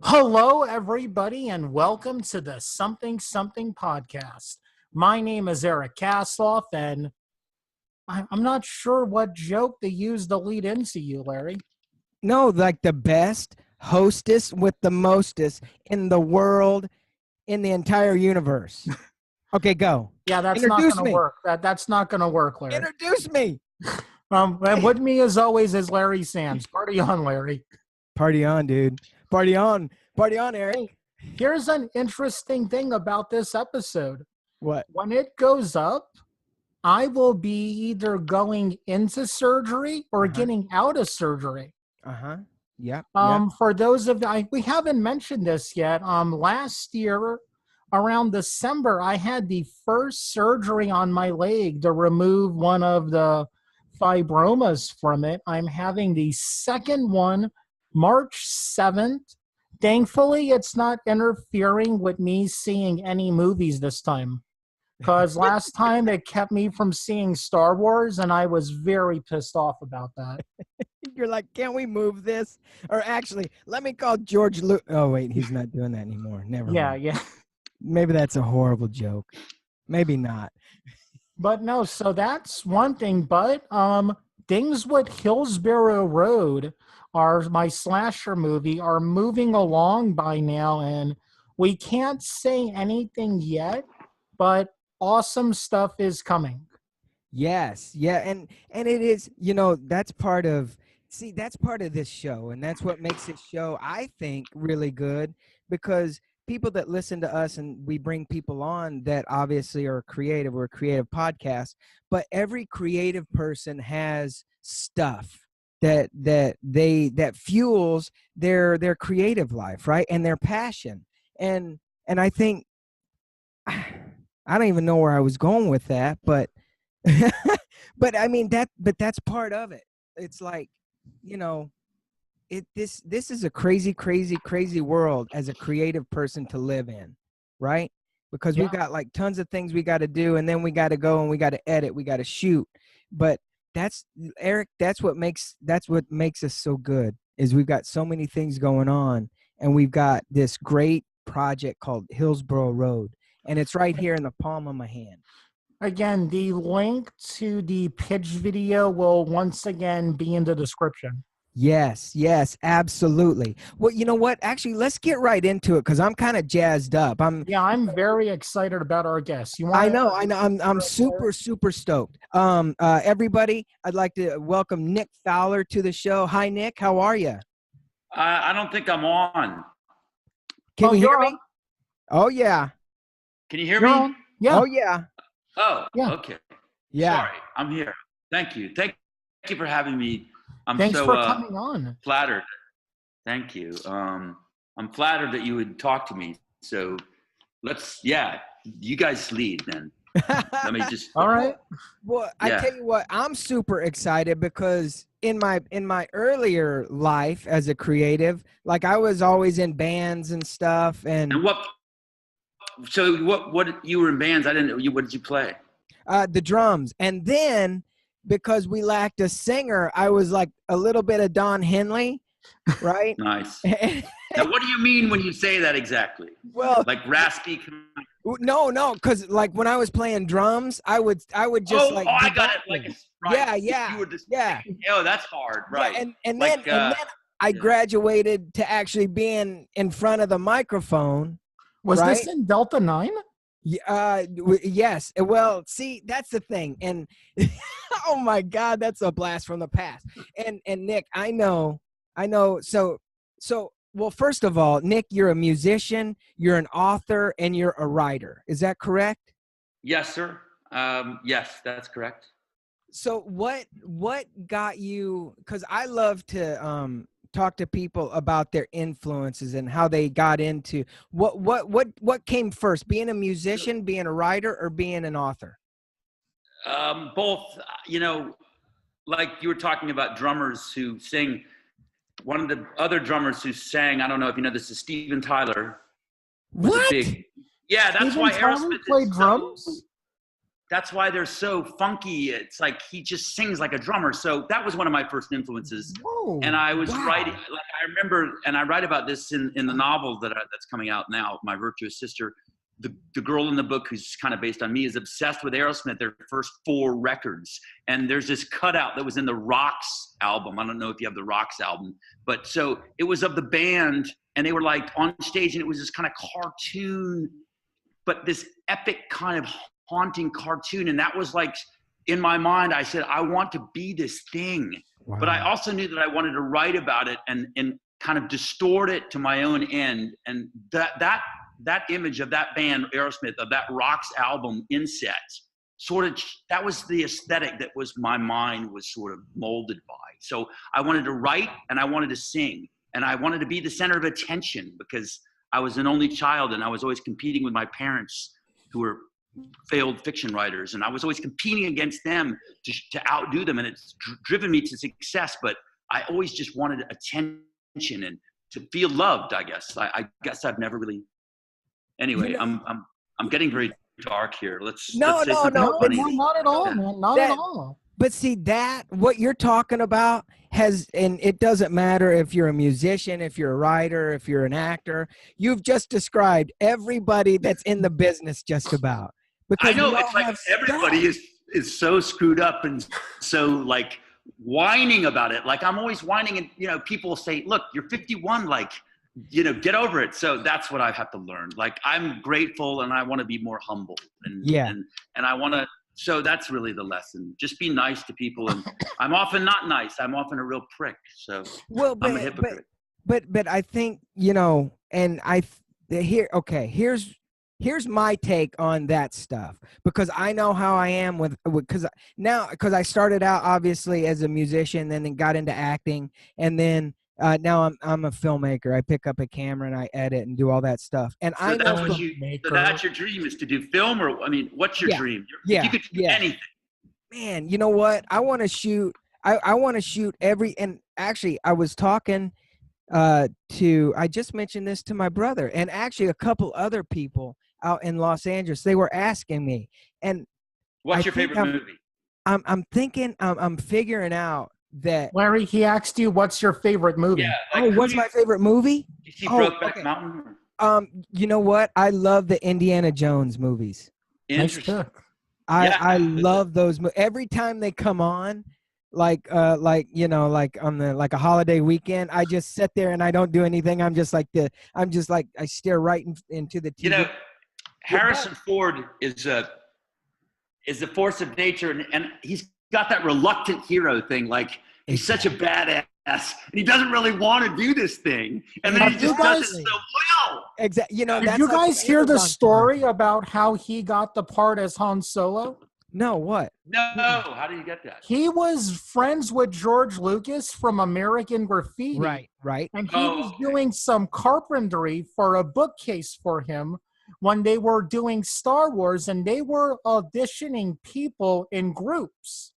Hello, everybody, and welcome to the Something Something podcast. My name is Eric Kasloff, and I'm not sure what joke they used to lead into you, Larry. No, like the best hostess with the mostest in the world, in the entire universe. Okay, go. Yeah, that's not Introduce going to me. work. That's not going to work, Larry. Introduce me. And with me, as always, is Larry Sands. Party on, Larry. Party on, dude. Party on. Party on, Eric. Hey, here's an interesting thing about this episode. What? When it goes up, I will be either going into surgery or getting out of surgery. Yeah. For those of we haven't mentioned this yet. Last year around December, I had the first surgery on my leg to remove one of the fibromas from it. I'm having the second one March 7th. Thankfully, it's not interfering with me seeing any movies this time. Because last time it kept me from seeing Star Wars, and I was very pissed off about that. You're like, can't we move this? Or actually, let me call George Lucas. Oh, wait, he's not doing that anymore. Never mind. Yeah. Maybe that's a horrible joke. Maybe not. But no, so that's one thing. But things with Hillsborough Road, my slasher movie, are moving along by now, and we can't say anything yet, but awesome stuff is coming. Yes, yeah, and it is, that's part of this show, and that's what makes this show, I think, really good, because people that listen to us, and we bring people on that obviously are creative. We're a creative podcast, but every creative person has stuff that fuels their creative life, right? And their passion. And I think I don't even know where I was going with that, but but I mean but that's part of it. It's like, this is a crazy world as a creative person to live in, right? Because we've got like tons of things we got to do, and then we got to go and we got to edit, we got to shoot. But that's, Eric, that's what makes us so good, is we've got so many things going on, and we've got this great project called Hillsborough Road, and it's right here in the palm of my hand. Again, the link to the pitch video will once again be in the description. Yes, absolutely. Well, you know what? Actually, let's get right into it, because I'm kind of jazzed up. I'm very excited about our guests. I know. I'm super stoked. Everybody, I'd like to welcome Nick Fowler to the show. Hi, Nick. How are you? I don't think I'm on. Can you hear me? Oh yeah. Can you hear me? Yeah. Oh yeah. Oh yeah. Okay. Yeah. Sorry, I'm here. Thank you for having me. Thanks for coming on. Flattered. Thank you. I'm flattered that you would talk to me. So you guys lead then. Let me just. All right. Well, I tell you what, I'm super excited, because in my earlier life as a creative, like I was always in bands and stuff. And what you were in bands? I didn't. What did you play? The drums. And then, because we lacked a singer, I was like a little bit of Don Henley, right? Nice. Now, what do you mean when you say that exactly? Well, like raspy. No, because like when I was playing drums, I would just I got it. Like right. Yeah. Oh, that's hard, right? Yeah, and then I graduated to actually being in front of the microphone. Was right? this in Delta 9? Yes. Well, see, that's the thing. And oh my God, that's a blast from the past. And Nick, I know. So, well, first of all, Nick, you're a musician, you're an author, and you're a writer. Is that correct? Yes, sir. Yes, that's correct. So what got you, because I love to talk to people about their influences and how they got into what came first, being a musician, being a writer, or being an author? Both. Like you were talking about drummers who sing. One of the other drummers who sang, I don't know if you know this, is Steven Tyler. What? That's why Aerosmith played drums. that's why they're so funky. It's like he just sings like a drummer. So that was one of my first influences. Whoa, and I was wow. writing, like I remember, and I write about this in the novel that's coming out now, My Virtuous Sister. The girl in the book, who's kind of based on me, is obsessed with Aerosmith, their first 4 records. And there's this cutout that was in the Rocks album. I don't know if you have the Rocks album, but so it was of the band, and they were like on stage, and it was this kind of cartoon, but this epic kind of haunting cartoon. And that was like, in my mind, I said, I want to be this thing. Wow. But I also knew that I wanted to write about it and kind of distort it to my own end. And that image of that band, Aerosmith, of that Rocks album inset, sort of, that was the aesthetic that was my mind was sort of molded by. So I wanted to write, and I wanted to sing, and I wanted to be the center of attention, because I was an only child, and I was always competing with my parents, who were failed fiction writers, and I was always competing against them to outdo them, and it's driven me to success. But I always just wanted attention and to feel loved. I guess I've never really. Anyway, I'm getting very dark here. Let's say no, not at all, Yeah. man, not at all. But see, that what you're talking about has, and it doesn't matter if you're a musician, if you're a writer, if you're an actor. You've just described everybody that's in the business, just about. Because I know it's like everybody is so screwed up and so like whining about it. Like I'm always whining, and you know, people say, "Look, you're 51. Like, you know, get over it." So that's what I have to learn. Like I'm grateful, and I want to be more humble, and I want to. So that's really the lesson. Just be nice to people, and I'm often not nice. I'm often a real prick. So I'm a hypocrite. But I think, you know, and here's my take on that stuff, because I know how I am because I started out obviously as a musician, and then got into acting, and then now I'm a filmmaker. I pick up a camera and I edit and do all that stuff. And so that's your dream, is to do film, or I mean, what's your dream? If you could do anything. Man, you know what? I want to shoot. I want to shoot and actually I was talking I just mentioned this to my brother, and actually a couple other people out in Los Angeles. They were asking me, and what's your favorite movie? I'm thinking, I'm figuring out that. Larry, he asked you, what's your favorite movie? Yeah, like, what's my favorite movie? Did you see Brokeback Mountain? You know what? I love the Indiana Jones movies. Nice pick. I love those. Every time they come on, like you know, like on a holiday weekend, I just sit there and I don't do anything. I'm just like I stare right into the TV. You know, Harrison Ford is a force of nature, and he's got that reluctant hero thing. Like he's such a badass, and he doesn't really want to do this thing, and then he just does it so well. Exactly. You know, did you guys hear the story about how he got the part as Han Solo? No, what? No, how do you get that? He was friends with George Lucas from American Graffiti. Right. And he was doing some carpentry for a bookcase for him when they were doing Star Wars, and they were auditioning people in groups.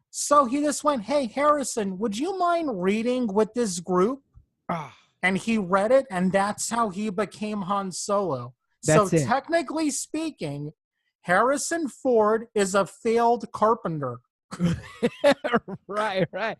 So he just went, "Hey, Harrison, would you mind reading with this group?" And he read it, and that's how he became Han Solo. Technically speaking, Harrison Ford is a failed carpenter. Right. Yeah,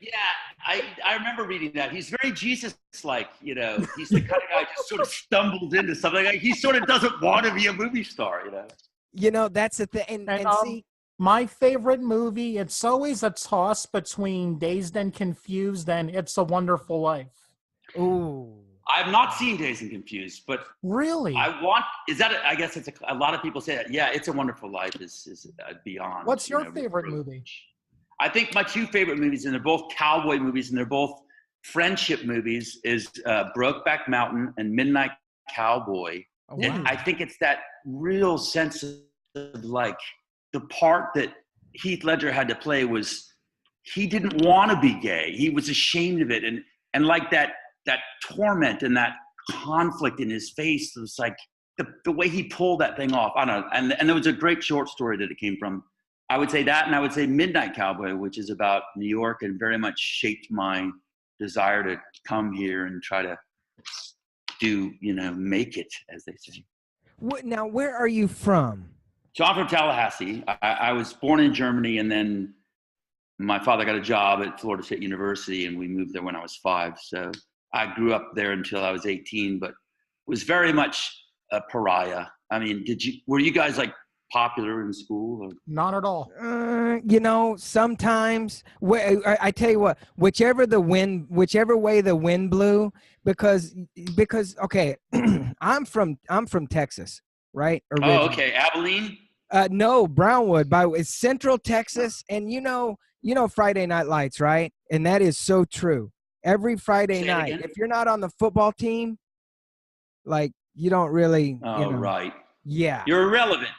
I remember reading that. He's very Jesus-like, you know. He's the kind of guy just sort of stumbled into something. Like he sort of doesn't want to be a movie star, you know. You know, that's the thing. And see, my favorite movie, it's always a toss between Dazed and Confused and It's a Wonderful Life. Ooh. I've not seen Dazed and Confused, but really, I guess it's a lot of people say that. Yeah, It's a Wonderful Life is beyond. What's your favorite movie? I think my two favorite movies, and they're both cowboy movies, and they're both friendship movies, is Brokeback Mountain and Midnight Cowboy. Oh, wow. And I think it's that real sense of like the part that Heath Ledger had to play was he didn't want to be gay. He was ashamed of it, and like that torment and that conflict in his face was like the way he pulled that thing off. I don't know. And there was a great short story that it came from. I would say that, and I would say Midnight Cowboy, which is about New York and very much shaped my desire to come here and try to do, make it, as they say. Now, where are you from? So I'm from Tallahassee. I was born in Germany, and then my father got a job at Florida State University, and we moved there when I was 5. So I grew up there until I was 18, but was very much a pariah. I mean, were you guys like popular in school? Or? Not at all. Sometimes I tell you what, whichever way the wind blew, because okay, I'm from Texas, right? Originally. Oh, okay, Abilene. No, Brownwood, it's Central Texas, and you know Friday Night Lights, right? And that is so true. Every Friday night, if you're not on the football team, like you don't really. Oh, right. Yeah. You're irrelevant.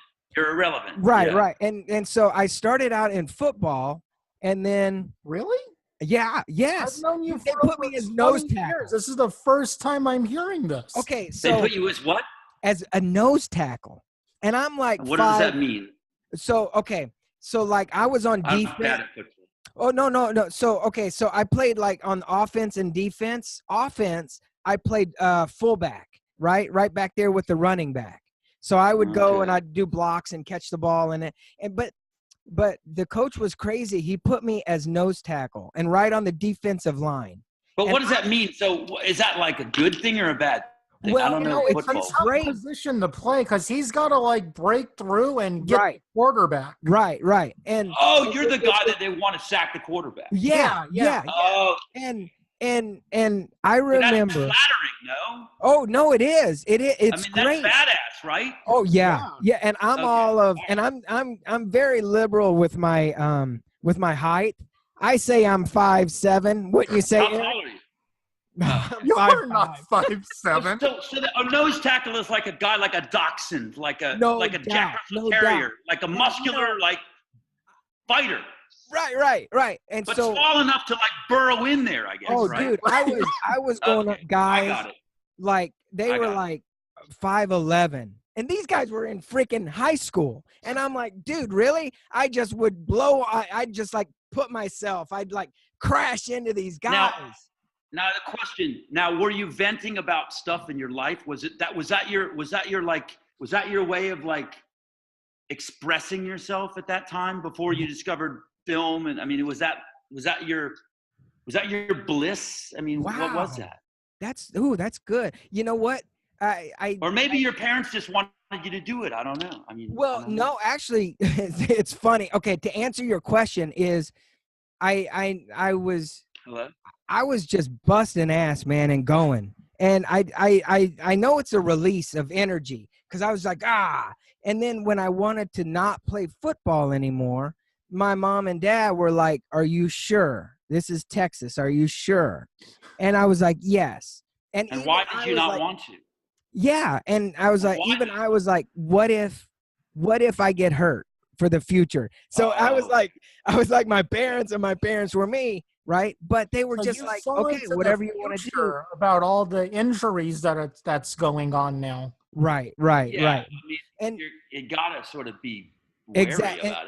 Right, yeah. right. And so I started out in football, and then really. Yeah, yes. I've known you they put me as nose tackle. This is the first time I'm hearing this. Okay, so they put you as what? As a nose tackle. And I'm like, what does that mean? So, okay. So like I was on defense. I'm bad at football. Oh, no. So, okay. So I played like on offense and defense. Offense, I played fullback, right? Right back there with the running back. So I would go and I'd do blocks and catch the ball but the coach was crazy. He put me as nose tackle and right on the defensive line. But what does that mean? So is that like a good thing or a bad thing? Well, I don't know. It's a great position to play because he's got to like break through and get the quarterback. Right. And you're the guy that they want to sack the quarterback. Yeah. Oh, and I remember. That's flattering, no? Oh no, it is. It's great. That's badass, right? Oh yeah. And I'm very liberal with my height. I say I'm 5'7". Wouldn't you say? How tall are you? You're not 5'7". So a nose tackle is like a guy, like a dachshund, like a Jack Russell Terrier, like a muscular, like fighter. Right. And but so small enough to like burrow in there, I guess. Oh, right? dude, I was going up guys. I got it. Like they were like 5'11", and these guys were in freaking high school, and I'm like, dude, really? I just would blow. I'd just like put myself. I'd like crash into these guys. Now the question. Now, were you venting about stuff in your life? Was that your way of like expressing yourself at that time before you discovered film? And I mean, was that your bliss? I mean, wow. What was that? That's good. You know what? Or maybe your parents just wanted you to do it. I don't know. I mean, well, no, actually, it's funny. Okay, to answer your question is, I was. Hello? I was just busting ass, man, and going. And I know it's a release of energy because I was like, And then when I wanted to not play football anymore, my mom and dad were like, are you sure? This is Texas. Are you sure? And I was like, yes. And why did you not want to? Yeah. And I was like, I was like, what if I get hurt for the future? So I was like my parents, and my parents were me. Right. But they were just like, okay, whatever you want to do. About all the injuries that's going on now. Right. Yeah, I mean, and you gotta sort of be wary about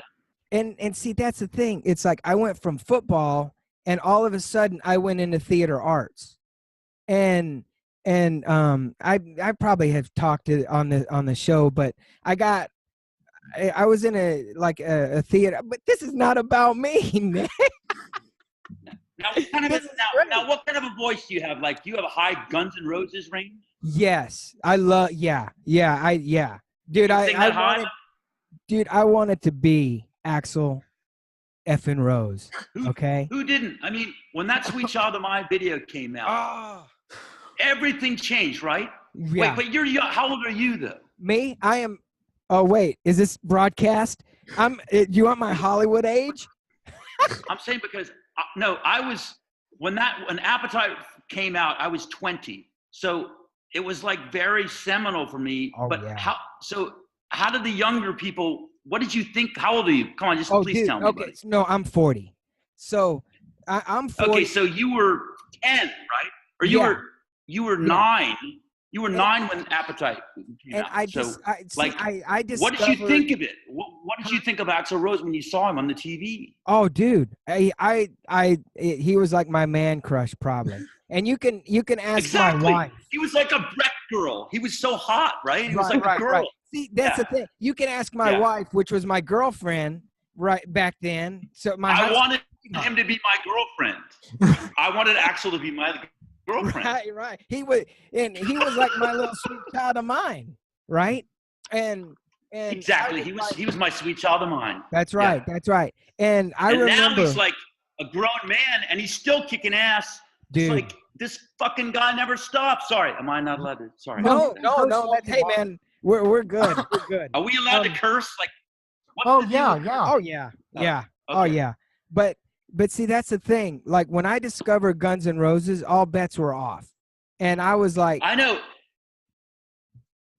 it. And see, that's the thing. It's like I went from football, and all of a sudden I went into theater arts, and I probably have talked on the show, but I was in a theater. But this is not about me, Nick. Now, what kind of a voice do you have? Like, do you have a high Guns N' Roses range? Yes, I love. Yeah. Dude, I wanted to be Axl effing Rose. Okay. Who didn't? I mean, when that Sweet Child of Mine video came out, everything changed, right? Yeah. Wait, but you're young. How old are you, though? Me? I am. Oh, wait. Is this broadcast? You want my Hollywood age? I'm saying because I was when Appetite came out, I was 20, so it was like very seminal for me. How did the younger people? What did you think? How old are you? Come on, please tell me. Okay, no, I'm 40. So I'm 40. Okay, so you were 10, right? Or you were 9. You were 9 when Appetite came out. What did you think of it? What did you think of Axl Rose when you saw him on the TV? Oh, dude, he was like my man crush, probably. And you can ask my wife. He was like a Breck girl. He was so hot, right? He was like a girl. Right. See, that's the thing. You can ask my wife, which was my girlfriend right back then. So I wanted him to be my girlfriend. I wanted Axel to be my girlfriend. Right. He was like my little sweet child of mine, right? And exactly, he was my sweet child of mine. That's right. Yeah. That's right. And remember now he's like a grown man, and he's still kicking ass. Dude. It's like this fucking guy never stops. Sorry, am I not allowed to? Sorry. No. Hey, man, we're good. We're good. Are we allowed to curse? Like, yeah. Oh yeah. Yeah. Okay. Oh yeah. But see, that's the thing. Like when I discovered Guns N' Roses, all bets were off, and I was like, I know.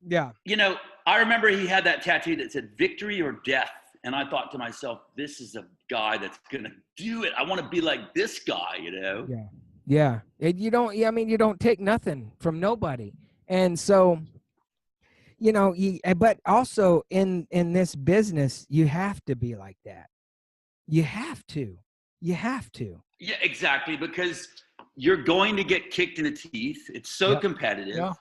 Yeah. You know, I remember he had that tattoo that said "Victory or Death," and I thought to myself, "This is a guy that's gonna do it. I want to be like this guy." You know. Yeah. Yeah. And you don't take nothing from nobody, and so. You know, but also in this business, you have to be like that. You have to. Yeah, exactly. Because you're going to get kicked in the teeth. It's so competitive. Yeah.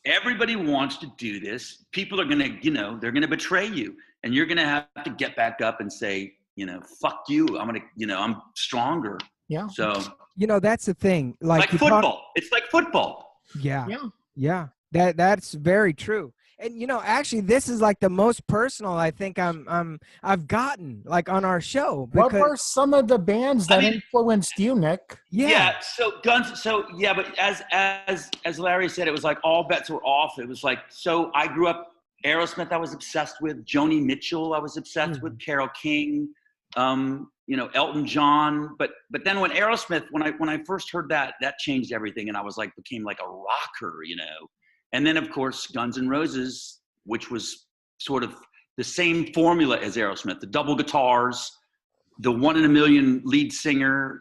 Everybody wants to do this. People are going to, they're going to betray you. And you're going to have to get back up and say, fuck you. I'm going to, I'm stronger. Yeah. So, that's the thing. Like football. It's like football. Yeah. Yeah. That's very true. And actually, this is like the most personal I think I've gotten like on our show. What were some of the bands that influenced you, Nick? Yeah. But as Larry said, it was like all bets were off. It was like, so I grew up Aerosmith. I was obsessed with Joni Mitchell. I was obsessed with Carole King. Elton John. But then when Aerosmith, when I first heard that changed everything, and I was like became like a rocker, And then, of course, Guns N' Roses, which was sort of the same formula as Aerosmith, the double guitars, the 1 in a million lead singer,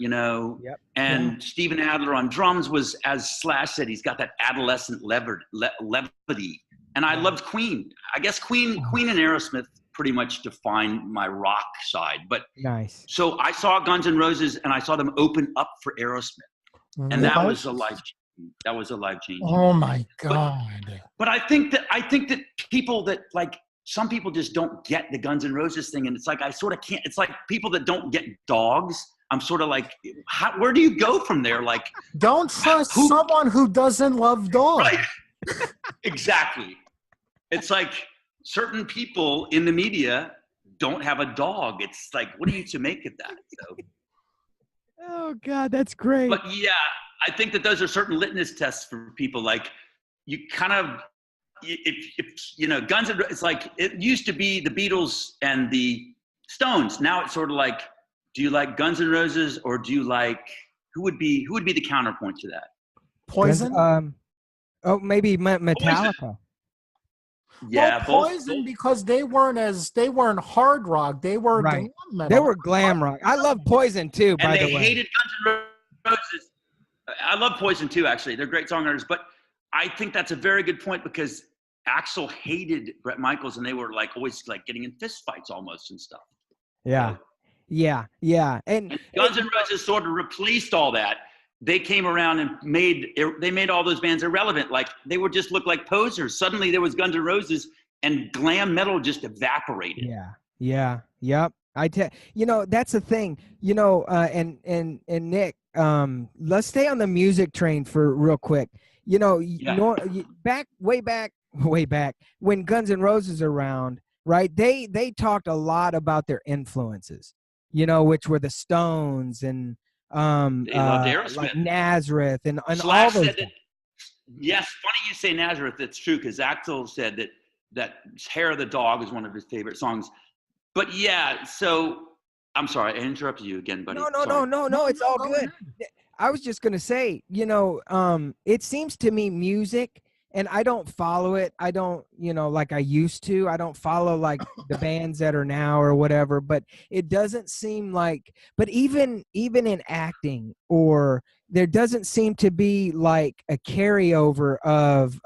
and Steven Adler on drums was, as Slash said, he's got that adolescent levity. And I loved Queen. I guess Queen and Aerosmith pretty much defined my rock side. But nice. So I saw Guns N' Roses, and I saw them open up for Aerosmith. And that was a life change. That was a life change. Oh my God. But I think that people that like some people just don't get the Guns N' Roses thing. And it's like, I sort of can't, it's like people that don't get Dogs. I'm sort of like, where do you go from there? Like, don't trust someone who doesn't love Dogs. Right. Exactly. It's like certain people in the media don't have a dog. It's like, what are you to make of that? So. Oh God, that's great. But yeah, I think that those are certain litmus tests for people. Like you kind of, if Guns N' Roses, it's like, it used to be the Beatles and the Stones. Now it's sort of like, do you like Guns N' Roses or do you like, who would be the counterpoint to that? Poison? Maybe Metallica. Poison. Yeah, Poison because they weren't hard rock. They were glam metal. They were glam rock. I love Poison too, by the way. And they hated Guns N' Roses. I love Poison too, actually. They're great songwriters. But I think that's a very good point because Axl hated Bret Michaels and they were like always like getting in fist fights almost and stuff. Yeah. So, yeah. And Guns N' Roses sort of replaced all that. They came around and made all those bands irrelevant. Like they would just look like posers. Suddenly there was Guns N' Roses and glam metal just evaporated. Yeah. Yep. That's the thing, and Nick, let's stay on the music train for real quick. Way back when Guns N' Roses around, right? They talked a lot about their influences, which were the Stones and they loved Aerosmith, like Nazareth and Slash all those. Yes, funny you say Nazareth. That's true because Axl said that "Hair of the Dog" is one of his favorite songs. But yeah, so I'm sorry, I interrupted you again, buddy. No, it's all good. I was just gonna say, it seems to me music, and I don't follow it. I don't, like I used to. I don't follow like the bands that are now or whatever. But it doesn't seem like. But even in acting, or there doesn't seem to be like a carryover of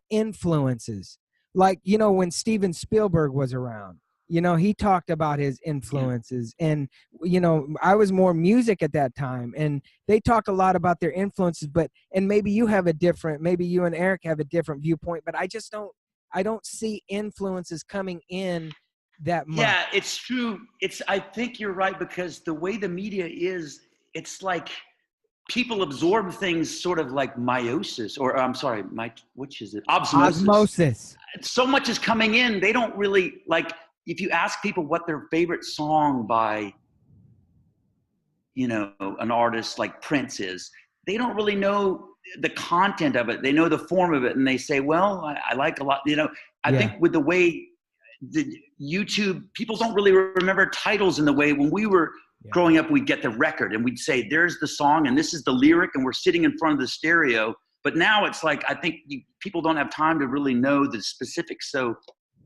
influences. Like, when Steven Spielberg was around, he talked about his influences and, I was more music at that time and they talk a lot about their influences, and maybe you and Eric have a different viewpoint, but I I don't see influences coming in that much. Yeah, it's true. I think you're right, because the way the media is, it's like people absorb things sort of like meiosis, or I'm sorry, which is it? Osmosis. So much is coming in. They don't really, like, if you ask people what their favorite song by, an artist like Prince is, they don't really know the content of it. They know the form of it, and they say, well, I like a lot, I think with the way the YouTube, people don't really remember titles in the way when we were growing up, we'd get the record and we'd say, there's the song and this is the lyric, and we're sitting in front of the stereo. But now it's like, I think people don't have time to really know the specifics. So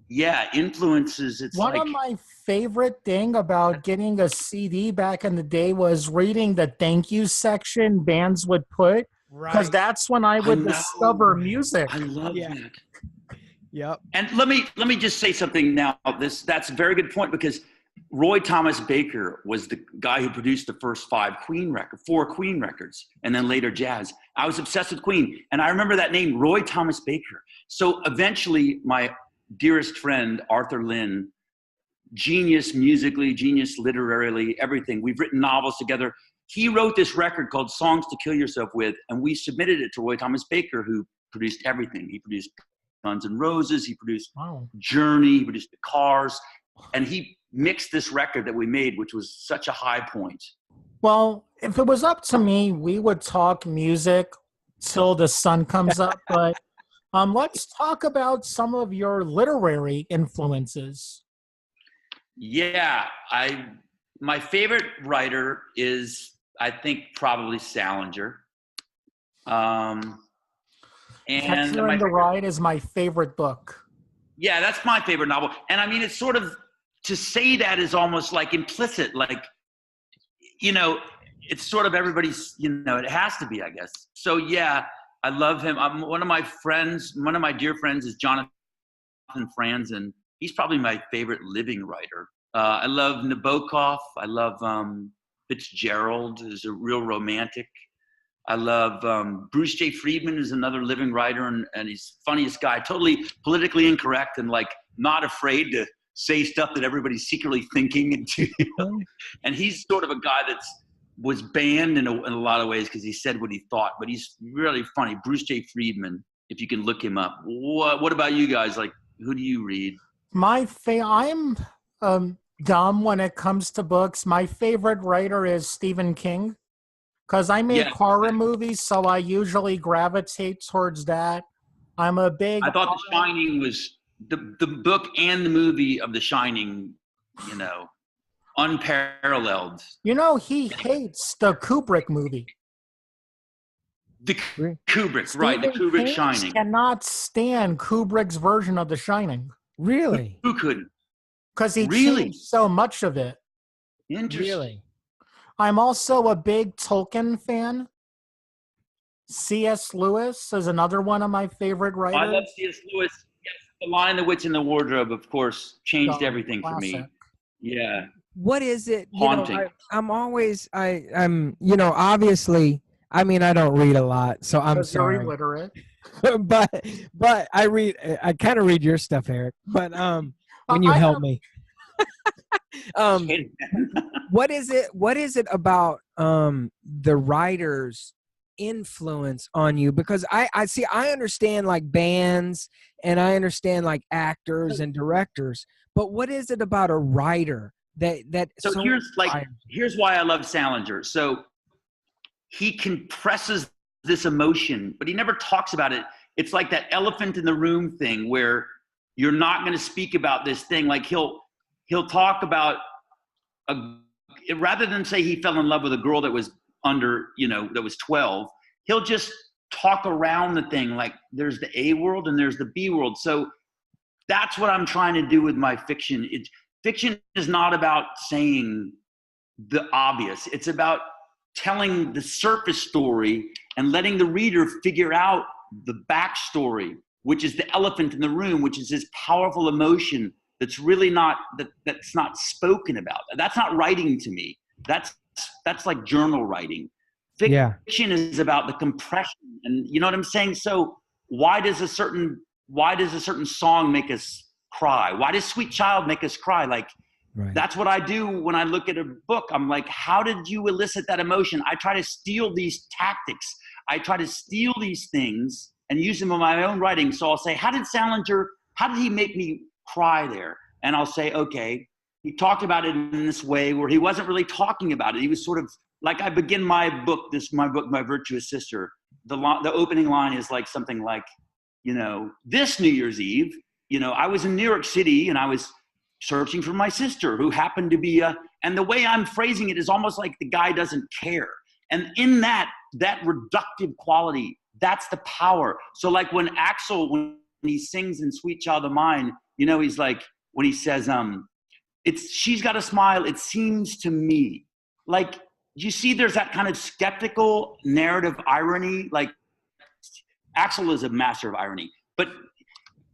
yeah, influences. It's one of my favorite thing about getting a CD back in the day was reading the thank you section bands would put, because that's when I would discover music. I love that. Yep. And let me just say something now. That's a very good point, because Roy Thomas Baker was the guy who produced the first 4 Queen records, and then later jazz. I was obsessed with Queen, and I remember that name, Roy Thomas Baker. So eventually, my dearest friend Arthur Lynn, genius musically, genius literarily, everything. We've written novels together. He wrote this record called Songs to Kill Yourself With, and we submitted it to Roy Thomas Baker, who produced everything. He produced Guns N' Roses, he produced Journey, he produced The Cars, and he mixed this record that we made, which was such a high point. Well, if it was up to me, we would talk music till the sun comes up, but let's talk about some of your literary influences. Yeah, my favorite writer is, I think, probably Salinger. And Catcher in the Rye is my favorite book. Yeah, that's my favorite novel. And I mean, it's sort of, to say that is almost like implicit, like, it's sort of everybody's, it has to be, I guess. So yeah, I love him. One of my dear friends is Jonathan Franzen, and he's probably my favorite living writer. I love Nabokov. I love Fitzgerald, who's a real romantic. I love Bruce J. Friedman, who's another living writer, and he's the funniest guy, totally politically incorrect and like not afraid to say stuff that everybody's secretly thinking. And he's sort of a guy was banned in a lot of ways because he said what he thought, but he's really funny. Bruce J. Friedman, if you can look him up. What about you guys? Like, who do you read? I'm dumb when it comes to books. My favorite writer is Stephen King, because I make horror movies, so I usually gravitate towards that. I thought The Shining was the book and the movie of The Shining, unparalleled. He hates the Kubrick movie. The Kubrick, right? The Kubrick King Shining. Cannot stand Kubrick's version of The Shining. Really? Who couldn't? Because he changed so much of it. Interesting. Really? I'm also a big Tolkien fan. C.S. Lewis is another one of my favorite writers. I love C.S. Lewis. Yes, The Lion, the Witch, and the Wardrobe, of course, changed everything for me. Yeah. What is it? Haunting. I'm obviously, I mean, I don't read a lot, so I'm sorry. You're illiterate. but I kind of read your stuff, Eric, but when you help me. What is it about the writer's influence on you? Because I understand like bands and I understand like actors and directors, but what is it about a writer that so here's why I love Salinger. So he compresses this emotion, but he never talks about it. It's like that elephant in the room thing where you're not going to speak about this thing. Like he'll talk about rather than say he fell in love with a girl that was that was 12, he'll just talk around the thing. Like there's the A world and there's the B world. So that's what I'm trying to do with my fiction. Fiction is not about saying the obvious. It's about telling the surface story and letting the reader figure out the backstory, which is the elephant in the room, which is this powerful emotion that's really that's not spoken about. That's not writing to me. That's like journal writing. Fiction is about the compression, and you know what I'm saying? So why does a certain why does a certain song make us cry? Why does Sweet Child make us cry? Like, Right. that's what I do when I look at a book. I'm like, how did you elicit that emotion? I try to steal these tactics. I try to steal these things and use them in my own writing. So I'll say, how did he make me cry there? And I'll say, okay, he talked about it in this way where he wasn't really talking about it. He was sort of like, I begin my book, My Virtuous Sister. The opening line is like something like, this New Year's Eve, I was in New York City and I was searching for my sister who happened to be and the way I'm phrasing it is almost like the guy doesn't care. And in that reductive quality, that's the power. So like when Axl, when he sings in Sweet Child of Mine, he's like, when he says, she's got a smile, it seems to me. Like, you see there's that kind of skeptical narrative irony. Like, Axl is a master of irony. But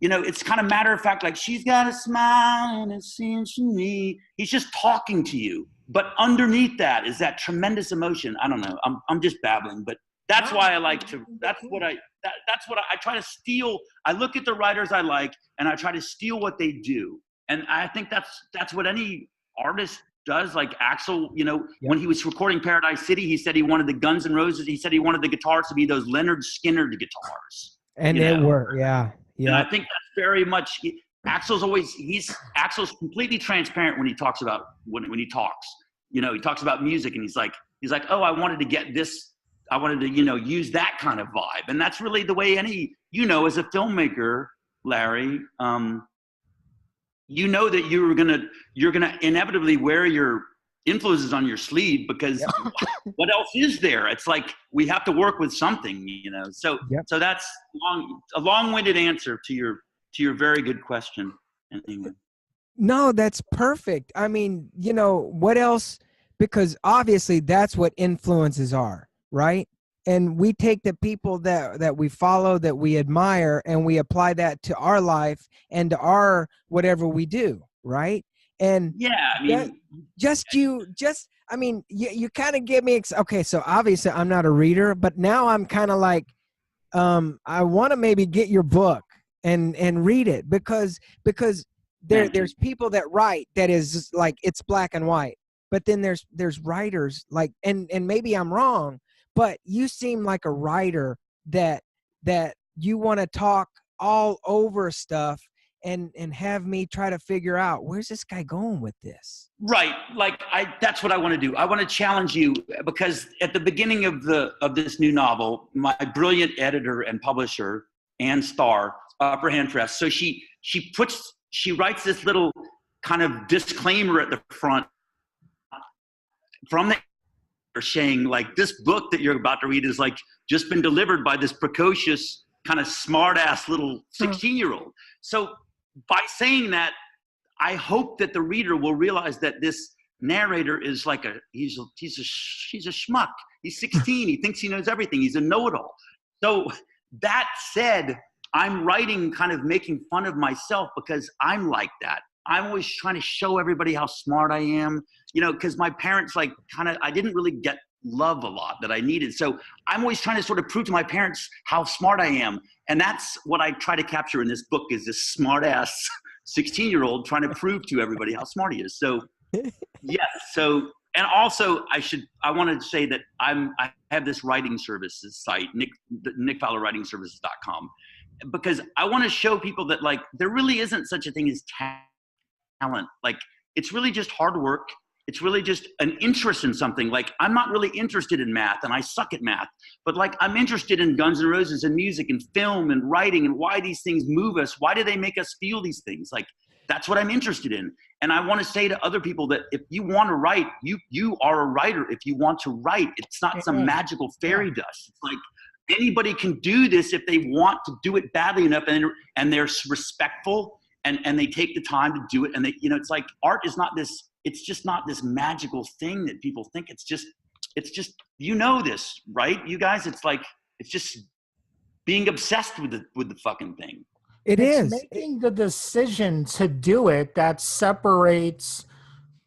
it's kind of matter of fact, like, she's got a smile and it seems to me. He's just talking to you. But underneath that is that tremendous emotion. I don't know. I'm just babbling, but that's why I like to, that's what I try to steal. I look at the writers I like and I try to steal what they do. And I think that's what any artist does. Like Axl, when he was recording Paradise City, he said he wanted the Guns N' Roses. He said he wanted the guitars to be those Leonard Skinner guitars. And they were, yeah. Yeah. And I think that's very much Axl's completely transparent when he talks about when he talks. He talks about music and he's like, oh, I wanted to get this. I wanted to, use that kind of vibe. And that's really the way as a filmmaker, Larry, that you're gonna inevitably wear your influences on your sleeve because what else is there? It's like we have to work with something, So so that's a long-winded answer to your very good question. No, that's perfect. I mean, what else? Because obviously that's what influences are, right? And we take the people that we follow, that we admire, and we apply that to our life and to our whatever we do, right? And you kind of get me. Okay, so obviously I'm not a reader, but now I'm kind of like, I want to maybe get your book and read it because there's people that write that is like it's black and white, but then there's writers like and maybe I'm wrong, but you seem like a writer that you want to talk all over stuff and have me try to figure out where's this guy going with this. Right. Like that's what I want to do. I want to challenge you because at the beginning of this new novel, my brilliant editor and publisher, Ann Starr, Upper Hand Press. So she writes this little kind of disclaimer at the front from the saying like this book that you're about to read is like just been delivered by this precocious kind of smart ass little 16-year-old. So by saying that, I hope that the reader will realize that this narrator is like he's a schmuck. He's 16. He thinks he knows everything. He's a know-it-all. So that said, I'm writing kind of making fun of myself because I'm like that. I'm always trying to show everybody how smart I am, because my parents I didn't really get love a lot that I needed. So I'm always trying to sort of prove to my parents how smart I am. And that's what I try to capture in this book is this smart ass 16-year-old trying to prove to everybody how smart he is. So yes. So, and also I wanted to say that I have this writing services site, Nick Fowler writing services.com, because I want to show people that like, there really isn't such a thing as talent. Like it's really just hard work. It's really just an interest in something. Like I'm not really interested in math and I suck at math, but like I'm interested in Guns N' Roses and music and film and writing and why these things move us. Why do they make us feel these things? Like that's what I'm interested in. And I want to say to other people that if you want to write, you are a writer. If you want to write, it's not some magical fairy dust. It's like anybody can do this if they want to do it badly enough and they're respectful and they take the time to do it. And they, it's like art is not this. It's just not this magical thing that people think. It's just, this, right? You guys, it's just being obsessed with the fucking thing. It's making the decision to do it that separates.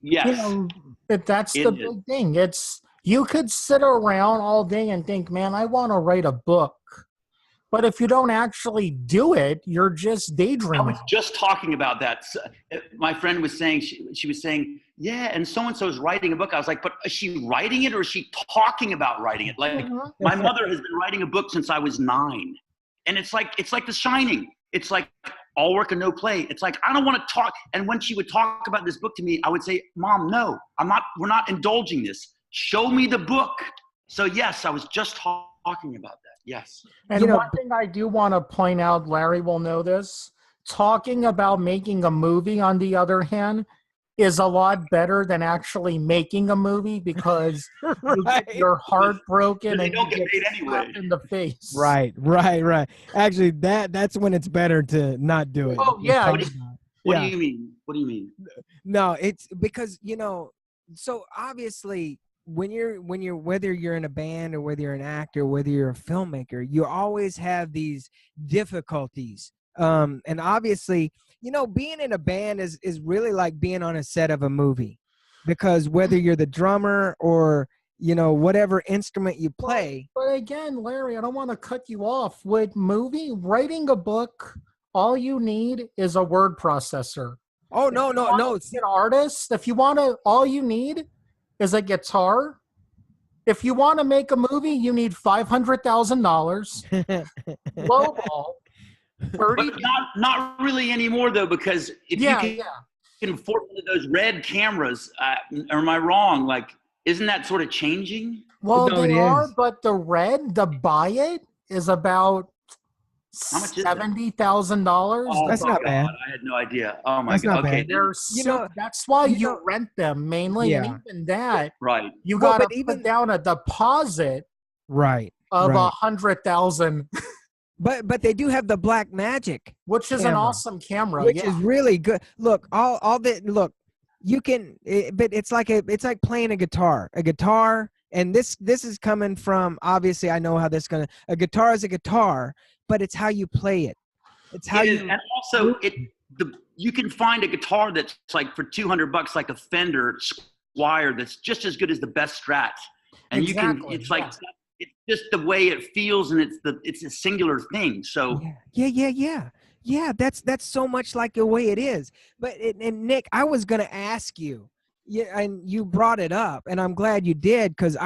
Yes. That's the big thing. You could sit around all day and think, man, I want to write a book. But if you don't actually do it, you're just I daydreaming. was just talking about that. My friend was saying, she was saying, yeah, and so-and-so is writing a book. I was like, but is she writing it or is she talking about writing it? Like my mother has been writing a book since I was 9. And it's like The Shining. It's like all work and no play. It's like, I don't want to talk. And when she would talk about this book to me, I would say, Mom, no, we're not indulging this. Show me the book. So yes, I was just talking about that. Yes. And one thing I do want to point out, Larry will know this, talking about making a movie, on the other hand, is a lot better than actually making a movie, because you get your heart broken and don't you get get paid anyway. slapped in the face. Right. Actually, that's when it's better to not do it. Oh, yeah. What do you mean? What do you mean? No, it's because, so obviously when you're whether you're in a band or whether you're an actor, whether you're a filmmaker, you always have these difficulties. And obviously, being in a band is really like being on a set of a movie, because whether you're the drummer or, whatever instrument you play. But again, Larry, I don't want to cut you off. With writing a book, all you need is a word processor. Oh, no. An artist, all you need is a guitar. If you want to make a movie, you need $500,000. Lowball. But not really anymore, though, because if you can afford one of those red cameras, or am I wrong? Like, isn't that sort of changing? Well, they are, but to buy it is about $70,000. Oh, that's not bad. I had no idea. Oh my that's God. Not okay. bad. That's why you rent them mainly. Yeah. And even that, right. You got to put down a deposit. Right. Of $100,000. But they do have the Black Magic, which is an awesome camera, which is really good. Look, you can, but it's like playing a guitar. And this is coming from, obviously, I know how this is gonna. A guitar is a guitar, but it's how you play it. It's how and also you can find a guitar that's like for $200, like a Fender Squier, that's just as good as the best Strat. And it's just the way it feels, and it's a singular thing. So yeah. That's so much like the way it is. But and Nick, I was gonna ask you, and you brought it up, and I'm glad you did, because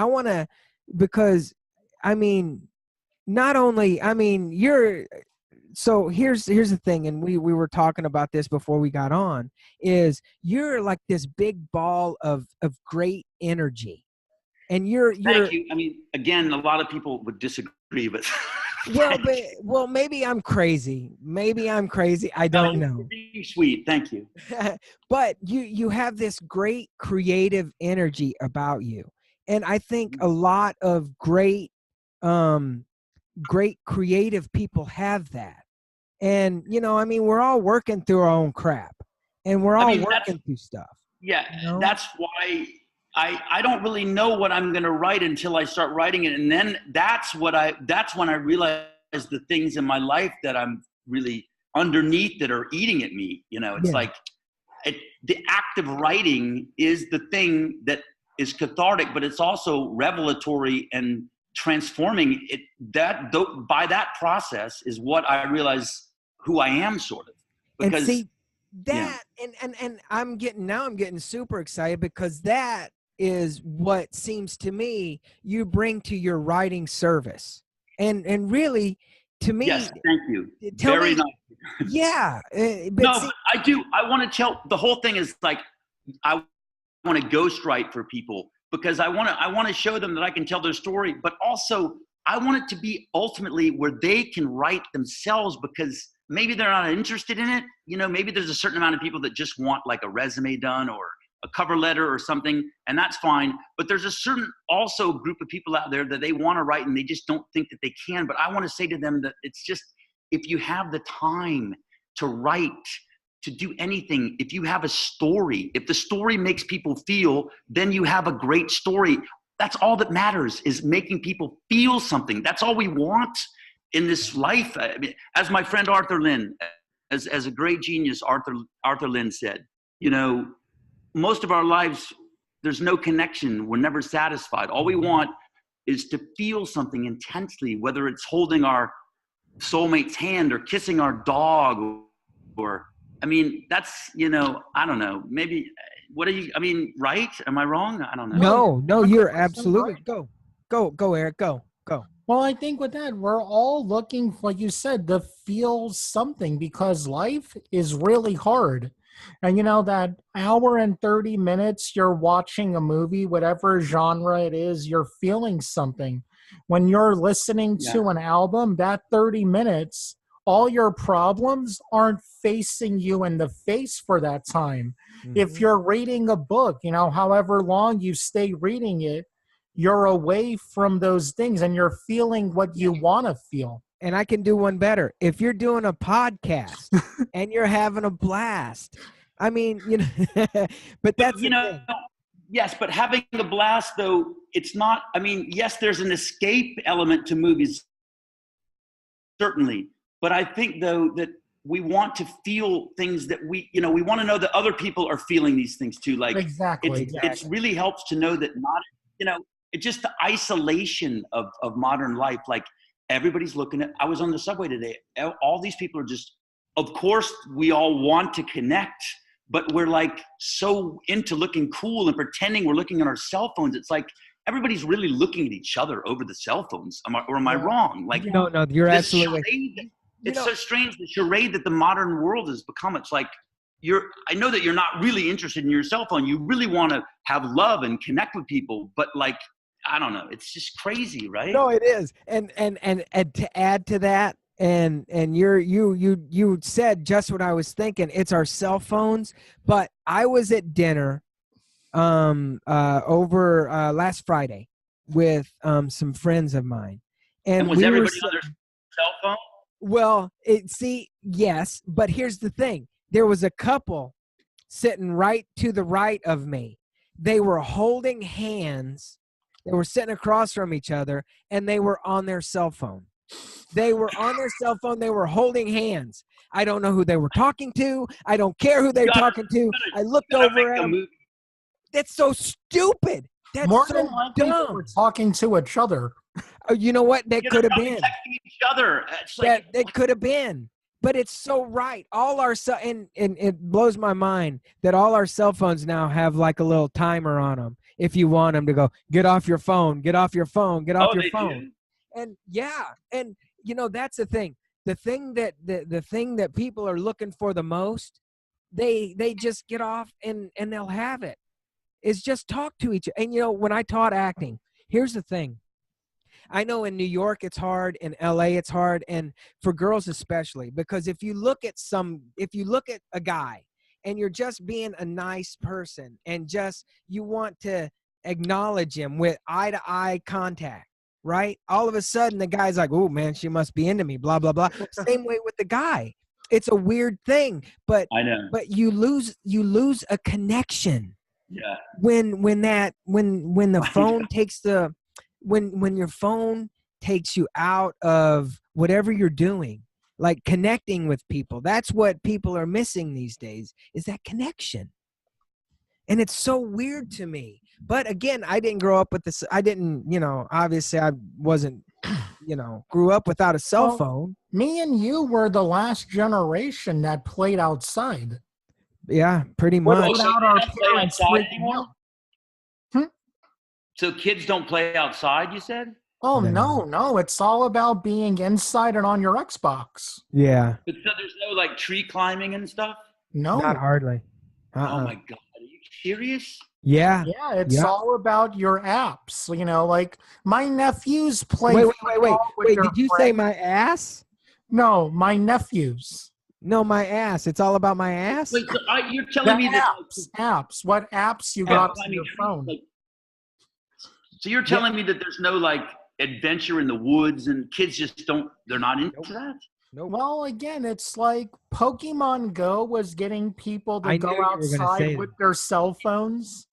you're. So here's the thing, and we were talking about this before we got on, is you're like this big ball of great energy. And thank you. I mean, again, a lot of people would disagree, but well, maybe I'm crazy. I don't know. Being sweet, thank you. But you have this great creative energy about you, and I think a lot of great creative people have that. And we're all working through our own crap, and we're all working through stuff. Yeah, that's why. I don't really know what I'm going to write until I start writing it. And then that's when I realize the things in my life that I'm really underneath that are eating at me. It's like the act of writing is the thing that is cathartic, but it's also revelatory and transforming it. By that process is what I realize who I am, sort of. Because, and see that, and I'm getting super excited, because that is what seems to me you bring to your writing service, and really, to me. Yes, thank you. Very nice. Yeah, but I do. I want to tell. The whole thing is like, I want to ghostwrite for people, because I want to show them that I can tell their story, but also I want it to be ultimately where they can write themselves, because maybe they're not interested in it. Maybe there's a certain amount of people that just want like a resume done or a cover letter or something, and that's fine. But there's a certain also group of people out there that they want to write and they just don't think that they can. But I want to say to them that it's just, if you have the time to write, to do anything, if you have a story, if the story makes people feel, then you have a great story. That's all that matters, is making people feel something. That's all we want in this life. I mean, as my friend Arthur Lynn, as a great genius, Arthur Lynn said, most of our lives, there's no connection. We're never satisfied. All we want is to feel something intensely, whether it's holding our soulmate's hand or kissing our dog or I mean, that's, you know, I don't know. Maybe I mean, right? Am I wrong? I don't know. No, you're 100% absolutely right. go, Eric, go. Well, I think with that, we're all looking, like you said, to feel something because life is really hard. And you know, that hour and 30 minutes you're watching a movie, whatever genre it is, you're feeling something. When you're listening Yeah. to an album, that 30 minutes, all your problems aren't facing you in the face for that time. If you're reading a book, you know, however long you stay reading it, you're away from those things and you're feeling what you want to feel. And I can do one better. If you're doing a podcast and you're having a blast, I mean, you know, but that's you the know, thing. yes, but having a blast though, it's not, I mean, yes, there's an escape element to movies, certainly. But I think though that we want to feel things that we want to know that other people are feeling these things too. Like Exactly. it really helps to know that not, it's just the isolation of modern life. Like everybody's looking at, I was on the subway today. All these people are just, of course we all want to connect, but we're like so into looking cool and pretending we're looking at our cell phones. It's like everybody's really looking at each other over the cell phones. Am I wrong? Like, No, you're this absolutely charade, it's so strange, the charade that the modern world has become. It's like, I know that you're not really interested in your cell phone. You really want to have love and connect with people, but like, I don't know. It's just crazy, right? No, it is. And to add to that, and you said just what I was thinking. It's our cell phones. But I was at dinner over last Friday with some friends of mine. And was everybody on their cell phone? Well, yes, but here's the thing. There was a couple sitting right to the right of me. They were holding hands. They were sitting across from each other, and they were on their cell phone. They were on their cell phone. They were holding hands. I don't know who they were talking to. I don't care who they're talking to. I looked over at them. That's so stupid. That's more so than likely dumb. they were talking to each other. Oh, you know what? That could have been. Texting each other. It's like, That could have been. But it's so right. All our and it blows my mind that all our cell phones now have like a little timer on them. If you want them to go, get off your phone, get off your phone, get off your phone. Do? And yeah, and you know that's the thing. The thing that people are looking for the most, they just get off and they'll have it. Is just talk to each other. And you know, when I taught acting, here's the thing. I know in New York it's hard, in LA it's hard, and for girls especially, because if you look at a guy and you're just being a nice person and just you want to acknowledge him with eye-to-eye contact, right? All of a sudden the guy's like, "Oh man, she must be into me," blah blah blah. Same way with the guy. It's a weird thing, but I know. But you lose a connection. Yeah. When the phone takes the when your phone takes you out of whatever you're doing, like connecting with people, that's what people are missing these days, is that connection. And it's so weird to me. But again, I didn't grow up with this. I didn't, obviously I wasn't, grew up without a cell phone. Me and you were the last generation that played outside. Yeah, pretty much. Without our parents anymore? So kids don't play outside, you said? Oh, no. It's all about being inside and on your Xbox. Yeah. But so there's no like tree climbing and stuff? No. Not hardly. Oh my God. Are you serious? Yeah. Yeah, it's all about your apps. Like my nephews play. Wait, did you say my ass? No, my nephews. No, my ass. It's all about my ass? Wait, so you're telling me that apps. What apps you got on your phone? So you're telling me that there's no like adventure in the woods and kids just they're not into that? Nope. Well, again, it's like Pokemon Go was getting people to go outside with their cell phones.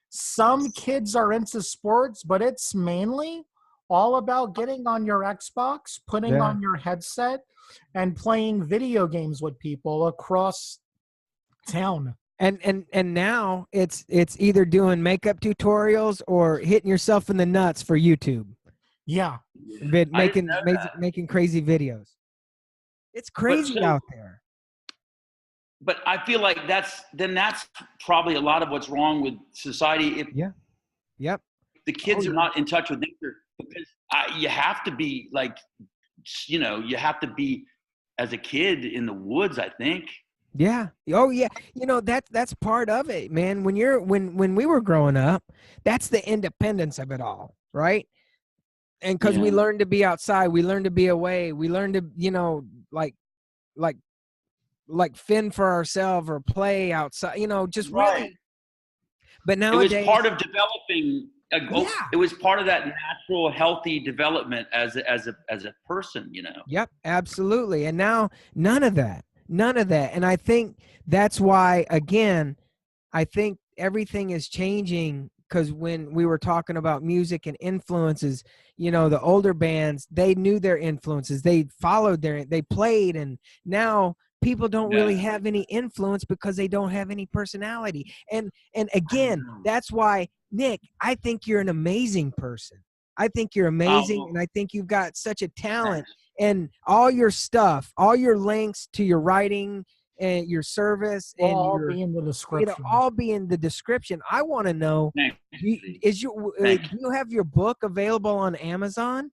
Some kids are into sports, but it's mainly all about getting on your Xbox, putting on your headset, and playing video games with people across town. And now it's either doing makeup tutorials or hitting yourself in the nuts for YouTube. Yeah. Making crazy videos. It's crazy out there. But I feel like that's probably a lot of what's wrong with society. If Yep. the kids are not in touch with nature, because you have to be like, you have to be as a kid in the woods, I think. Yeah. Oh yeah. That's part of it, man. When we were growing up, that's the independence of it all, right? And because we learned to be outside, we learned to be away, we learned to, like fend for ourselves or play outside, just really. But nowadays, it was part of developing. It was part of that natural, healthy development as a person, Yep, absolutely. And now none of that. And I think that's why, again, I think everything is changing, because when we were talking about music and influences, the older bands, they knew their influences, they followed they played, and now people don't really have any influence because they don't have any personality. And again, that's why, Nick, I think you're an amazing person. I think you're amazing, and I think you've got such a talent. And all your stuff, all your links to your writing and your service, and all be in the description. all be in the description. I want to know, do you have your book available on Amazon?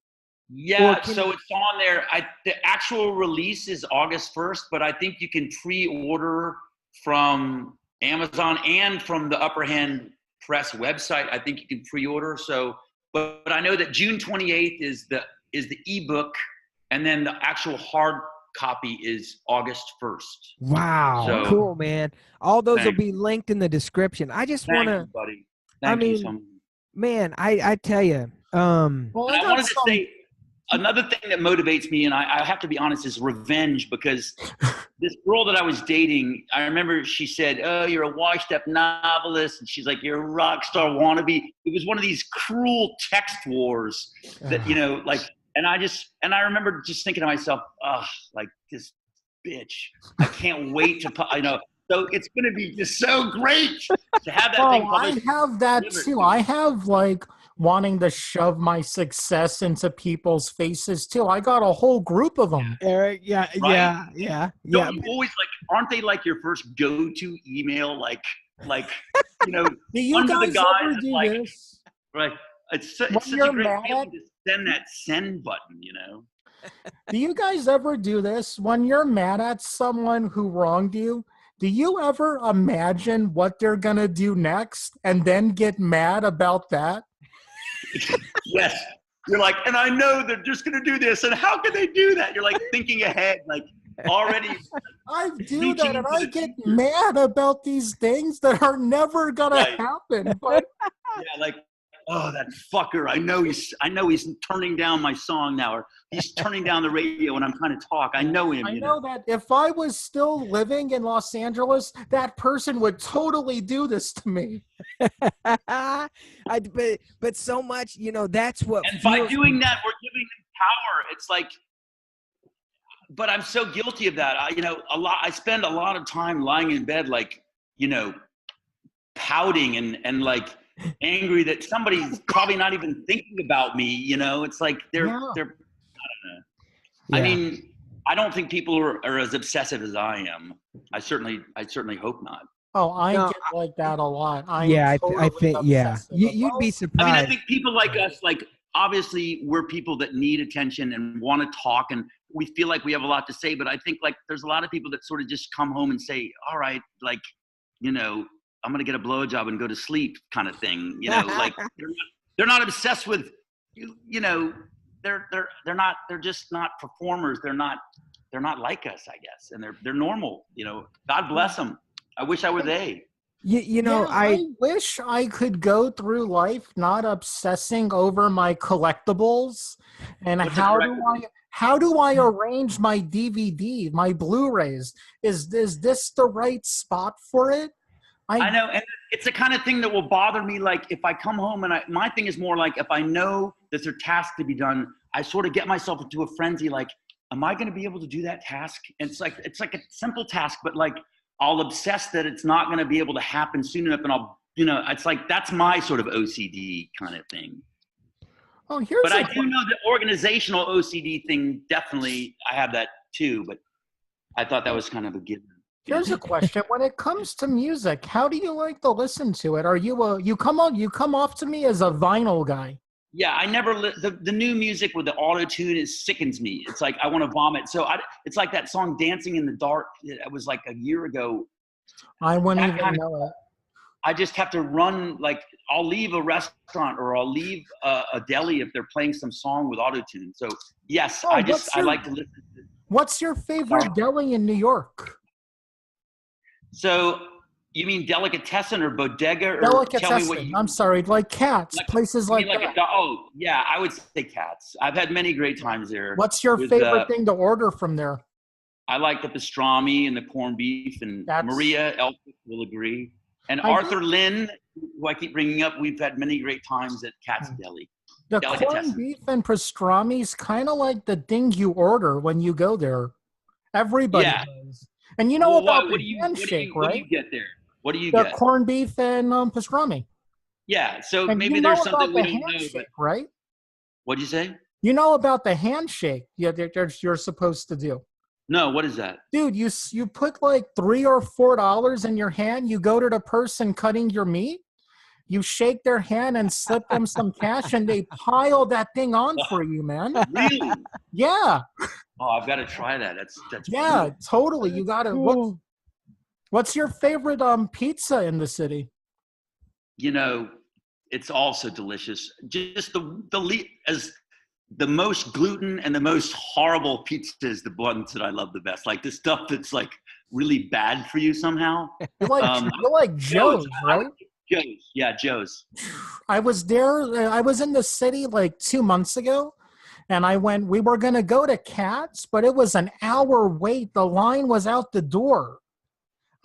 Yeah, so it's on there. The actual release is August 1st, but I think you can pre-order from Amazon and from the Upper Hand Press website. I think you can pre-order. So, but I know that June 28th is the ebook, and then the actual hard copy is August 1st. Wow, cool, man. All those will be linked in the description. I just want to, buddy. Thank you so much. Man, I tell you. I wanted to say another thing that motivates me, and I have to be honest, is revenge, because this girl that I was dating, I remember she said, "Oh, you're a washed-up novelist," and she's like, "You're a rock star wannabe." It was one of these cruel text wars that, and I remember just thinking to myself, like this bitch, I can't wait to, so it's going to be just so great to have that thing published. I have that too. I have wanting to shove my success into people's faces too. I got a whole group of them. Eric, yeah. Don't you always aren't they like your first go-to email? Do you guys ever do this? Right. It's such a great feeling to send that send button, Do you guys ever do this when you're mad at someone who wronged you? Do you ever imagine what they're going to do next and then get mad about that? Yes. You're like, and I know they're just going to do this, and how can they do that? You're like thinking ahead, already. I do that, and I get mad about these things that are never going to happen. But oh, that fucker! I know he's turning down my song now, or he's turning down the radio when I'm trying to talk. I know him. I know that if I was still living in Los Angeles, that person would totally do this to me. But so much, that's what. And by doing that, we're giving them power. It's like, but I'm so guilty of that. I spend a lot of time lying in bed, pouting and angry that somebody's probably not even thinking about me. It's like they're I don't know. Yeah. I mean, I don't think people are as obsessive as I am. I certainly hope not. Oh, I get like that a lot. I think you'd be surprised. I mean, I think people like us, obviously we're people that need attention and want to talk, and we feel like we have a lot to say, but I think there's a lot of people that sort of just come home and say, all right, I'm going to get a blowjob and go to sleep kind of thing. They're not obsessed with, they're just not performers. They're not like us, I guess. And they're normal, God bless them. I wish I were they. I wish I could go through life not obsessing over my collectibles and how do I arrange my DVD, my Blu-rays? Is this the right spot for it? I know, and it's the kind of thing that will bother me. If I come home and my thing is more if I know that there's a task to be done, I sort of get myself into a frenzy. Am I going to be able to do that task? And it's like a simple task, but I'll obsess that it's not going to be able to happen soon enough, and I'll, it's that's my sort of OCD kind of thing. Oh, but I do know the organizational OCD thing. Definitely, I have that too. But I thought that was kind of a given. Here's a question: when it comes to music, how do you like to listen to it? Are you you come off to me as a vinyl guy? Yeah, I never the new music with the auto tune. It sickens me. It's like I want to vomit. So it's like that song "Dancing in the Dark." It was like a year ago. I wouldn't even know it. I just have to run. Like I'll leave a restaurant or I'll leave a deli if they're playing some song with auto tune. So yes, I like to listen. What's your favorite deli in New York? So you mean delicatessen or bodega? Or Delicatessen. Tell me what I'm sorry, like Cats, places like that. Oh, yeah, I would say Cats. I've had many great times there. What's your favorite thing to order from there? I like the pastrami and the corned beef, and Maria Elphick will agree. And Arthur Lynn, who I keep bringing up, we've had many great times at Cats Deli. The corned beef and pastrami is kind of like the thing you order when you go there. Everybody does. And you know about the handshake, right? What do you get there? What do you get? The corned beef and pastrami. Yeah, so and maybe there's something we don't know. But, right? What'd you say? You know about the handshake you're supposed to do. No, what is that? Dude, you put like $3 or $4 in your hand. You go to the person cutting your meat. You shake their hand and slip them some cash, and they pile that thing on for you, man. Really? Yeah. Oh, I've got to try that. That's yeah, cool. Totally. You got to. What's your favorite pizza in the city? You know, it's also delicious. Just the most gluten and the most horrible pizza is the ones that I love the best. Like the stuff that's like really bad for you somehow. You like Joe's, right? Joe's, yeah, Joe's. I was there. I was in the city like 2 months ago, and we were going to go to Cats, but it was an hour wait. The line was out the door.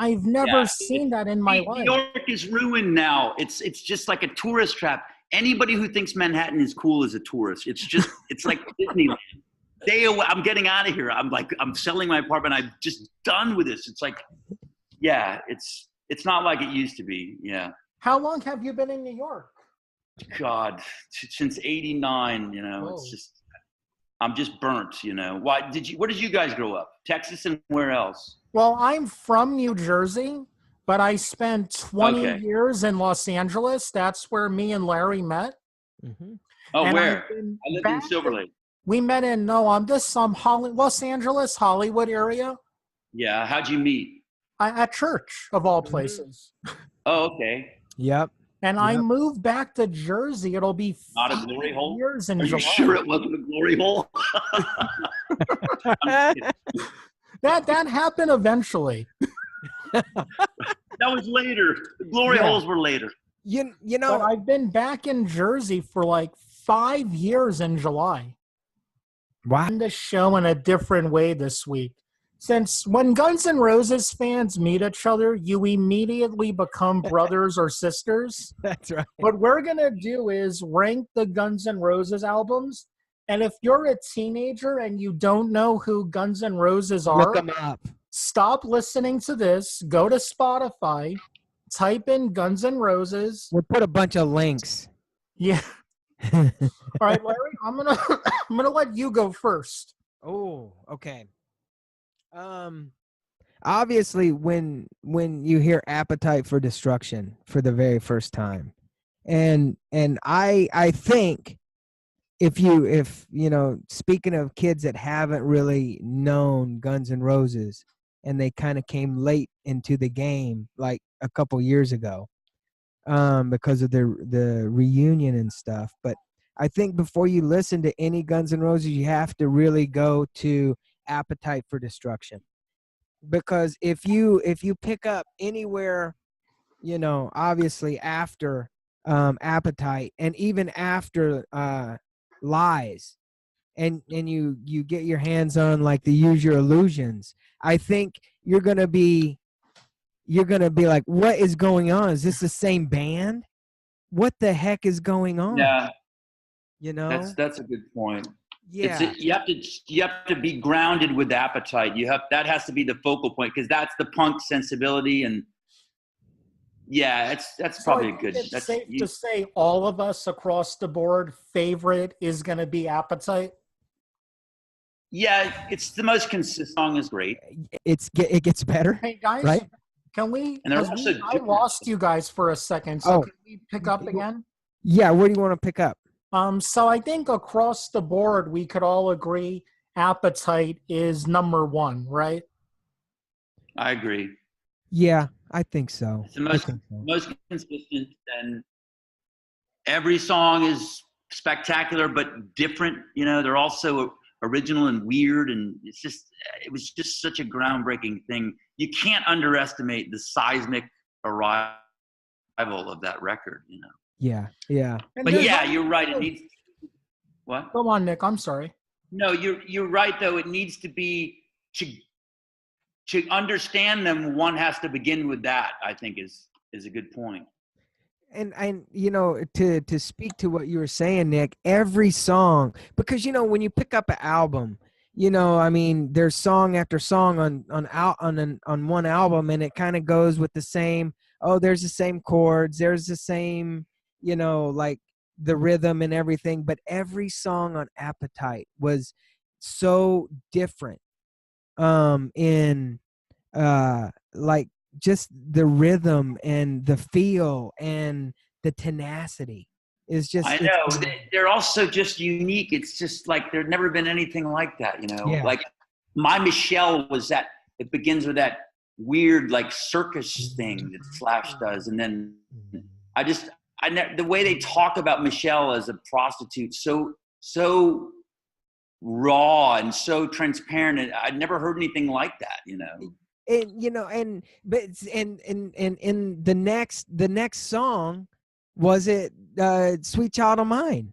I've never seen that in my life. New York is ruined now. It's just like a tourist trap. Anybody who thinks Manhattan is cool is a tourist. It's like Disneyland. I'm getting out of here. I'm selling my apartment. I'm just done with this. It's like, yeah, it's not like it used to be. Yeah. How long have you been in New York? God, since '89. You know, It's just I'm just burnt. You know, where did you guys grow up? Texas and where else? Well, I'm from New Jersey, but I spent 20 years in Los Angeles. That's where me and Larry met. Mm-hmm. Oh, and where? I lived in Silver Lake. We met in Los Angeles, Hollywood area. Yeah. How'd you meet? At church, of all places. Oh, okay. Yep. And I moved back to Jersey. It'll be not a glory hole. Years in Are July. You sure it wasn't a glory hole? That happened eventually. That was later. The glory holes were later. You know, but I've been back in Jersey for like 5 years in July. Wow. The show in a different way this week. Since when Guns N' Roses fans meet each other, you immediately become brothers or sisters. That's right. What we're going to do is rank the Guns N' Roses albums. And if you're a teenager and you don't know who Guns N' Roses are, look them up. Stop listening to this. Go to Spotify. Type in Guns N' Roses. We'll put a bunch of links. Yeah. All right, Larry, I'm gonna let you go first. Oh, okay. Obviously when you hear Appetite for Destruction for the very first time, and I think if you know, speaking of kids that haven't really known Guns N' Roses and they kind of came late into the game like a couple years ago because of the reunion and stuff, but I think before you listen to any Guns N' Roses, you have to really go to Appetite for Destruction. Because if you pick up anywhere, you know, obviously after Appetite and even after Lies, and you get your hands on like the Use Your Illusions, I think you're gonna be like, what is going on? Is this the same band? What the heck is going on? Yeah, you know, that's a good point. Yeah, you have to be grounded with Appetite. That has to be the focal point because that's the punk sensibility, and yeah, that's probably a good. It's safe to say all of us across the board favorite is going to be Appetite. Yeah, it's the most consistent. Song is great. It gets better, Hey guys, right? can we? And there's 'Cause also I lost you guys for a second, so Oh. can we pick up again? Yeah, where do you want to pick up? So I think across the board we could all agree Appetite is number one, right? I agree. Yeah, I think so. It's the most consistent, and every song is spectacular but different. You know, they're also original and weird, and it was just such a groundbreaking thing. You can't underestimate the seismic arrival of that record, you know. Yeah, yeah. But yeah, you're right. It needs what? Go on, Nick. I'm sorry. No, you're right though. It needs to be to understand them. One has to begin with that. I think is a good point. And you know, to speak to what you were saying, Nick, every song, because you know when you pick up an album, you know, I mean, there's song after song on one album, and it kind of goes with the same. Oh, there's the same chords, there's the same, you know, like the rhythm and everything. But every song on Appetite was so different. In like just the rhythm and the feel and the tenacity is just. I know they're also just unique. It's just like there's never been anything like that, you know. Yeah. Like My Michelle was that. It begins with that weird like circus thing that Slash does, and then the way they talk about Michelle as a prostitute, so raw and so transparent. And I'd never heard anything like that, you know. And you know, and in the next song, was it Sweet Child of Mine,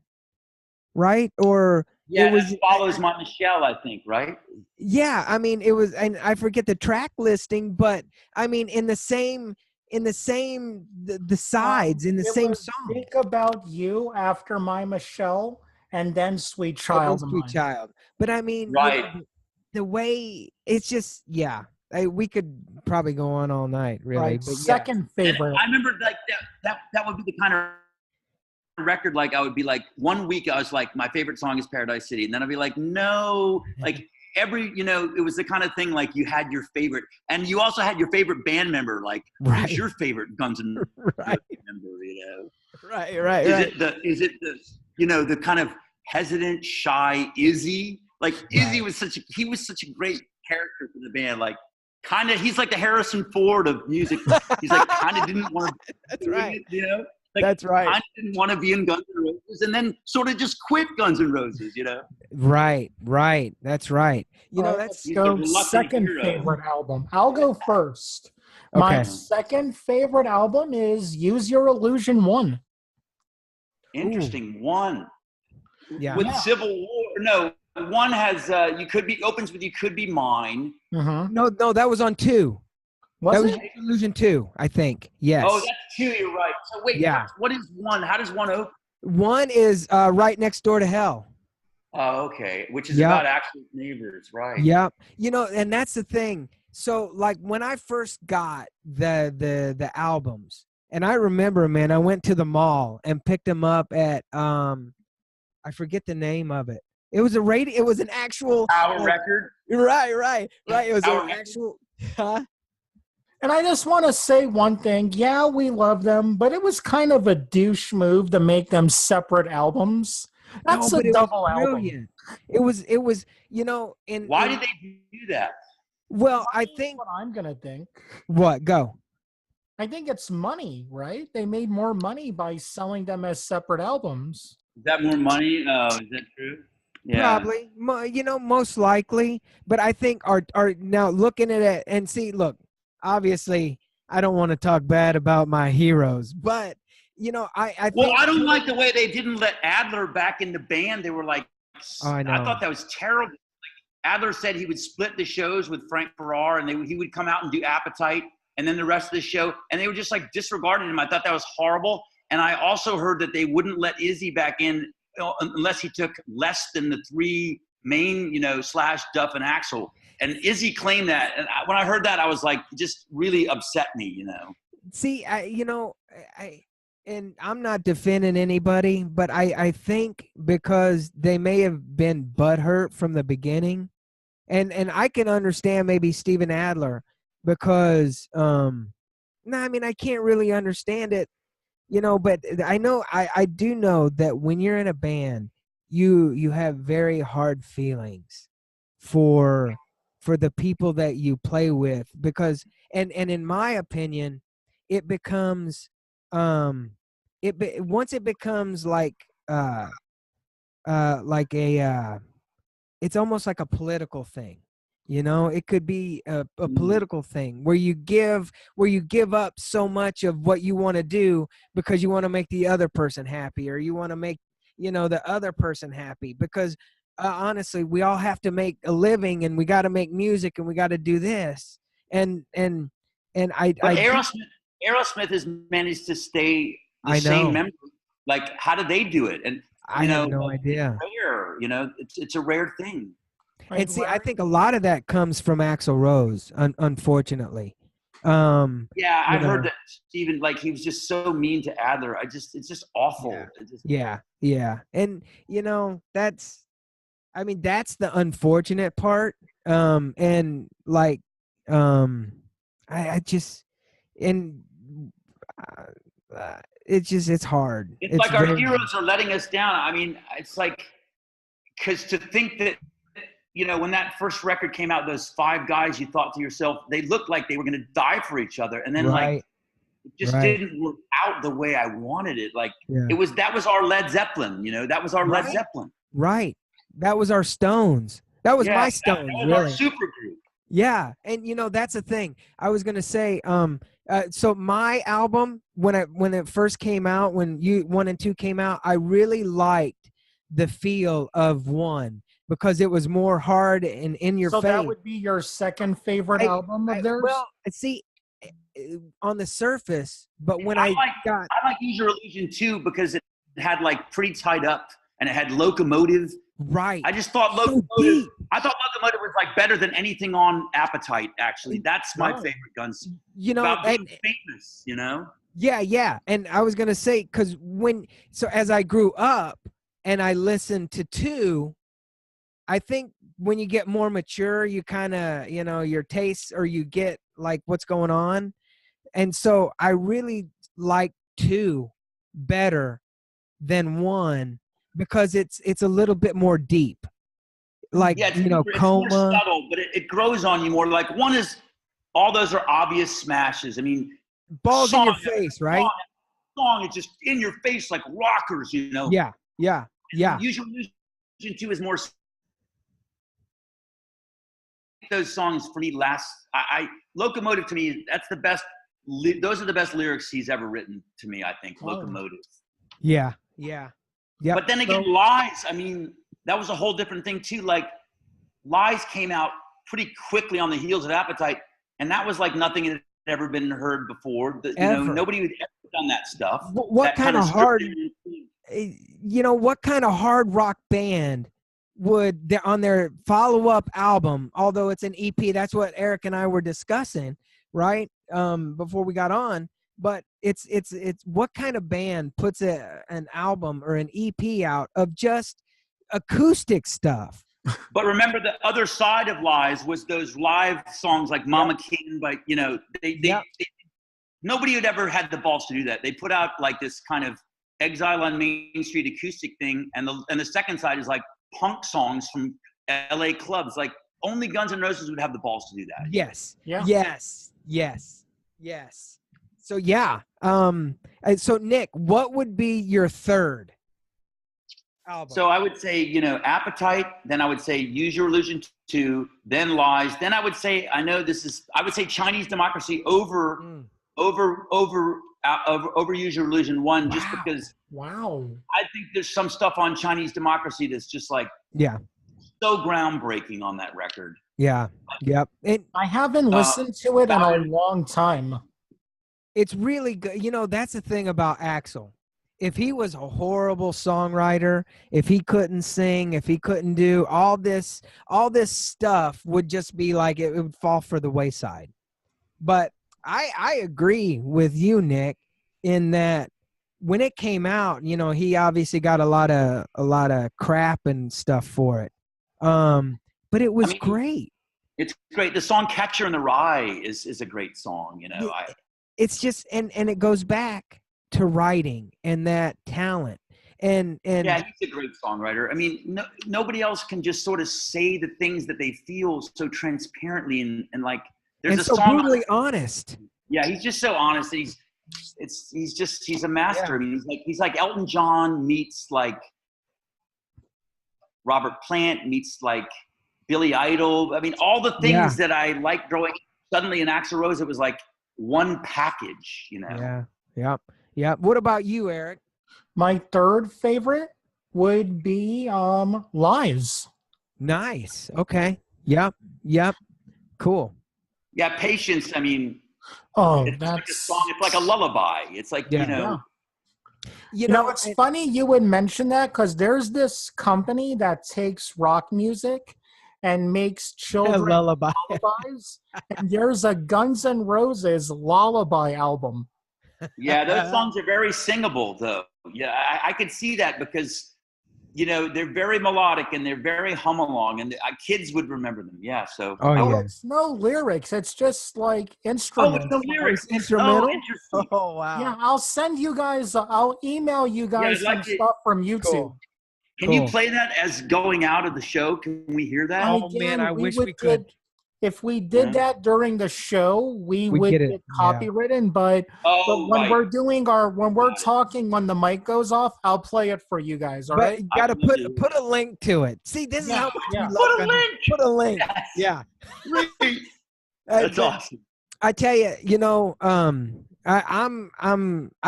right? Or yeah, it was follows My Michelle, I think, right? Yeah, I mean it was, and I forget the track listing, but I mean in the same the sides in the same song. Think About You after My Michelle, and then Sweet Child of Sweet Mine. Child. But I mean, right. You know, the way it's just, yeah. We could probably go on all night, really. Right. But Second favorite. And I remember like that would be the kind of record, like I would be like, one week I was like, my favorite song is Paradise City, and then I'd be like, no, like every, you know, it was the kind of thing like you had your favorite, and you also had your favorite band member, like who's your favorite Guns N' Roses member, you know? Right. Is it the you know, the kind of hesitant, shy Izzy? Like Izzy was such a great character for the band, like kind of, he's like the Harrison Ford of music. He's like kind of didn't want to. That's right. You know. Like, that's right. I didn't want to be in Guns N' Roses, and then sort of just quit Guns N' Roses, you know. Right. That's right. You know, that's go second favorite album. I'll go first. Okay. My second favorite album is Use Your Illusion 1. Interesting. Ooh. One. Yeah. With Civil War. No, one has opens with You Could Be Mine. Mm-hmm. No, that was on 2. Was that was Illusion 2, I think. Yes. Oh, that's 2. You're right. So wait, what is 1? How does 1 open? 1 is Right Next Door to Hell. Oh, okay. Which is about actual neighbors, right? Yeah. You know, and that's the thing. So, like, when I first got the albums, and I remember, man, I went to the mall and picked them up at I forget the name of it. It was it was an actual Power record. Right. It was an actual. And I just want to say one thing. Yeah, we love them, but it was kind of a douche move to make them separate albums. That's a double album. It was, you know. Why did they do that? Well, I think what I'm gonna think. What? Go. I think it's money, right? They made more money by selling them as separate albums. Is that more money? Is that true? Yeah. Probably. You know, most likely. But I think are now looking at it and see. Look, obviously, I don't want to talk bad about my heroes, but you know, I think. Well, I don't like the way they didn't let Adler back in the band. They were like, I thought that was terrible. Like, Adler said he would split the shows with Frank Farrar, and he would come out and do Appetite, and then the rest of the show, and they were just like disregarding him. I thought that was horrible. And I also heard that they wouldn't let Izzy back in unless he took less than the 3 main, you know, Slash, Duff, and Axl. And Izzy claimed that. And when I heard that, I was like, just really upset me, you know. See, and I'm not defending anybody, but I think because they may have been butthurt from the beginning, and I can understand maybe Steven Adler because no, I mean I can't really understand it, but I do know that when you're in a band, you have very hard feelings for the people that you play with, because and in my opinion, it becomes once it becomes like a it's almost like a political thing. It could be a political thing where you give up so much of what you want to do because you want to make the other person happy, or you want to make the other person happy, because honestly, we all have to make a living, and we got to make music, and we got to do this, and But Aerosmith has managed to stay the same member. Like, how do they do it? And I have no idea. Rare, it's a rare thing. And see, I think a lot of that comes from Axl Rose, unfortunately. Yeah, I've heard that Steven, like, he was just so mean to Adler. It's just awful. Yeah. And that's the unfortunate part. And like, it's hard. It's like our heroes are letting us down. I mean, it's like, because to think that, when that first record came out, those 5 guys, you thought to yourself, they looked like they were going to die for each other. And then it just didn't work out the way I wanted it. Like that was our Led Zeppelin, that was our Led Zeppelin. Right. That was our Stones. That was my Stones. That was our super group. Yeah. And that's the thing I was going to say. So my album, when it first came out, when 1 and 2 came out, I really liked the feel of 1. Because it was more hard and in your face. So that would be your second favorite album of theirs? Well, see, on the surface, but when I like Use Your Illusion too, because it had like Pretty Tied Up and it had Locomotive. Right. I just thought Locomotive was like better than anything on Appetite, actually. That's my favorite Guns. About being famous, Yeah. And I was going to say, because as I grew up and I listened to 2, I think when you get more mature, you kind of, your tastes, or you get like what's going on. And so I really like 2 better than 1 because it's a little bit more deep. Like, it's Coma. More subtle, but it grows on you more. Like 1 is, all those are obvious smashes. I mean, balls in your face, right? Song is just in your face like rockers, Yeah. Usually 2 is more. Those songs for me Locomotive, to me, that's the best. Those are the best lyrics he's ever written to me, I think. Locomotive. Yeah. But then again, Lies, I mean, that was a whole different thing too. Like, Lies came out pretty quickly on the heels of Appetite, and that was like nothing had ever been heard before. Nobody had ever done that stuff. What kind of hard rock band would, on their follow-up album, although it's an EP, that's what Eric and I were discussing, right? Before we got on, but it's what kind of band puts an album or an EP out of just acoustic stuff? But remember, the other side of Lies was those live songs like Mama King, but nobody had ever had the balls to do that. They put out like this kind of Exile on Main Street acoustic thing, and the second side is like punk songs from LA clubs. Like, only Guns N' Roses would have the balls to do that. Yes. So so Nick, what would be your third album? So I would say, Appetite, then I would say Use Your Illusion 2, then Lies, then I would say, I would say Chinese Democracy over Use Your Illusion 1, just because I think there's some stuff on Chinese Democracy that's just like so groundbreaking on that record. I haven't listened to it in a long time. It's really good. That's the thing about Axl. If he was a horrible songwriter, if he couldn't sing, if he couldn't do all this stuff, would just be like, it would fall for the wayside. But I agree with you, Nick, in that when it came out, you know, he obviously got a lot of crap and stuff for it. But it was great. It's great. The song "Catcher in the Rye" is a great song. You know, it's just and it goes back to writing and that talent. And yeah, he's a great songwriter. I mean, nobody else can just sort of say the things that they feel so transparently and like there's and a so song brutally honest. Yeah, he's just so honest. He's a master. I mean, he's like Elton John meets like Robert Plant meets like Billy Idol. I mean, all the things that I liked growing up, suddenly in Axl Rose, it was like one package, you know? Yeah. What about you, Eric? My third favorite would be Lies. Nice. Okay. Yep. Cool. Yeah, Patience, I mean, it's like a song, it's like a lullaby. It's like, you know. You know, it's funny you would mention that because there's this company that takes rock music and makes children lullabies. And there's a Guns N' Roses lullaby album. Yeah, those songs are very singable, though. Yeah, I could see that because, you know, they're very melodic and they're very hum-along, and kids would remember them. Yeah, so. It's no lyrics. It's just like instruments. Oh, it's no lyrics. Instrumental? Oh, interesting. Oh, wow. Yeah, I'll send you guys, I'll email you guys some stuff from YouTube. Cool. Can you play that as going out of the show? Can we hear that? Oh, man, I wish we could. If we did that during the show, we would get copywritten. But when we're doing when we're talking, when the mic goes off, I'll play it for you guys. All right? You got to put a link to it. See, this is how we love put a link. Put a link. Yes. Yeah. That's awesome. I tell you, you know, I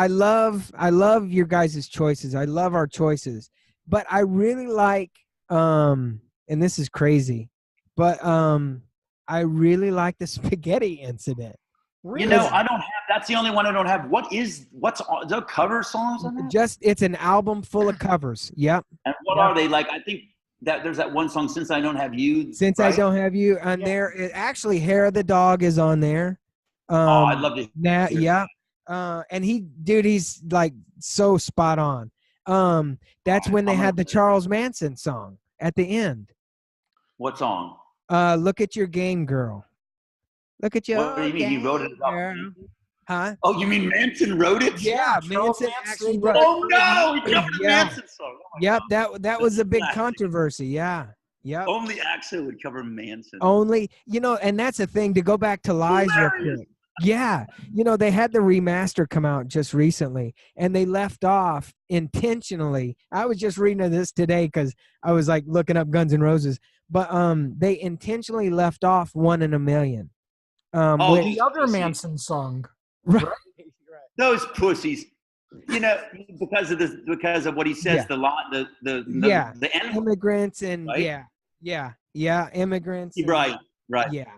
love your guys' choices. I love our choices, but I really like, and this is crazy, but I really like the spaghetti incident. Really? You know, I don't have. That's the only one I don't have. What's the cover songs on that? It's an album full of covers. Yep. And what are they like? I think that there's that one song, "Since I Don't Have You." Since I Don't Have You, and there actually Hair of the Dog is on there. I'd love to. And he's like so spot on. That's when they had the Charles Manson song at the end. What song? Look at your game, girl. Look at your. What do you mean? He wrote it about? Huh? Oh, you mean Manson wrote it? Yeah, Manson actually wrote it. Oh no, he covered a Manson song. Yep, that was a big controversy. Yeah. Yep. Only Axl would cover Manson. Only, you know, and that's the thing, to go back to Lies real quick. Yeah. You know, they had the remaster come out just recently, and they left off intentionally. I was just reading this today because I was like looking up Guns N' Roses, but they intentionally left off "One in a Million." The other Manson song. Right. Those pussies. You know, because of what he says, the immigrants and right? immigrants. Right. Yeah.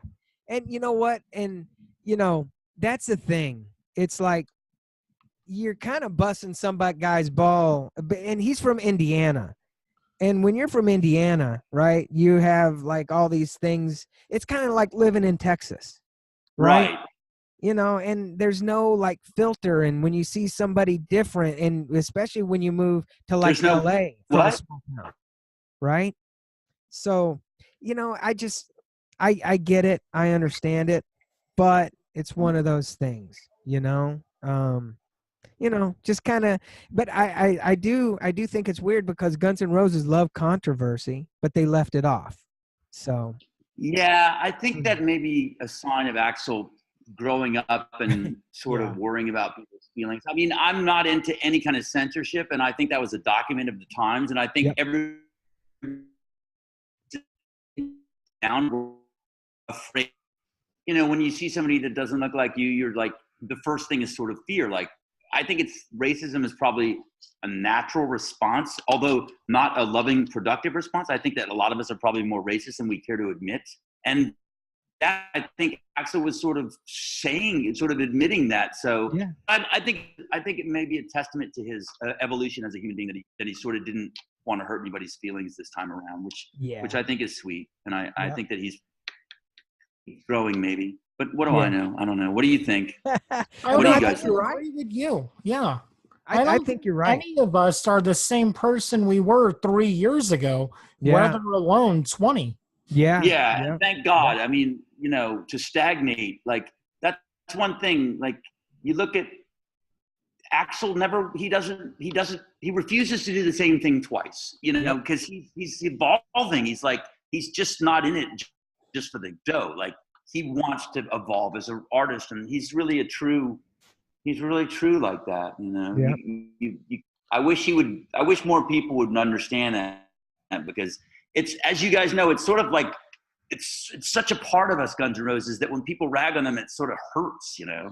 And you know what? And you know, that's the thing. It's like you're kind of busting some guy's ball, and he's from Indiana. And when you're from Indiana, right, you have like all these things. It's kind of like living in Texas, right? You know, and there's no like filter. And when you see somebody different, and especially when you move to like LA, right? So, you know, I get it. I understand it, but it's one of those things, you know, just kind of, but I do think it's weird because Guns N' Roses love controversy, but they left it off. So. Yeah, I think that may be a sign of Axl growing up and sort of worrying about people's feelings. I mean, I'm not into any kind of censorship, and I think that was a document of the times, and I think every down afraid. You know, when you see somebody that doesn't look like you, you're like, the first thing is sort of fear. Like, I think racism is probably a natural response, although not a loving, productive response. I think that a lot of us are probably more racist than we care to admit. And that, I think Axl was sort of admitting that. So I think it may be a testament to his evolution as a human being that he sort of didn't want to hurt anybody's feelings this time around, which I think is sweet. And I think that he's growing maybe. But what do I know? I don't know. What do you think? What do you guys think? I agree with you. Yeah. I think you're right. Any of us are the same person we were 3 years ago, Yeah. whether alone 20. Yeah, Yeah. and thank God. I mean, to stagnate, like that's one thing. Like you look at Axel, he refuses to do the same thing twice, because he's evolving. He's just not in it just for the dough. Like he wants to evolve as an artist, and he's really true like that. Yeah. I wish more people would understand that, because it's, as you guys know, it's sort of like, it's such a part of us, Guns N' Roses, that when people rag on them, it sort of hurts, Yeah.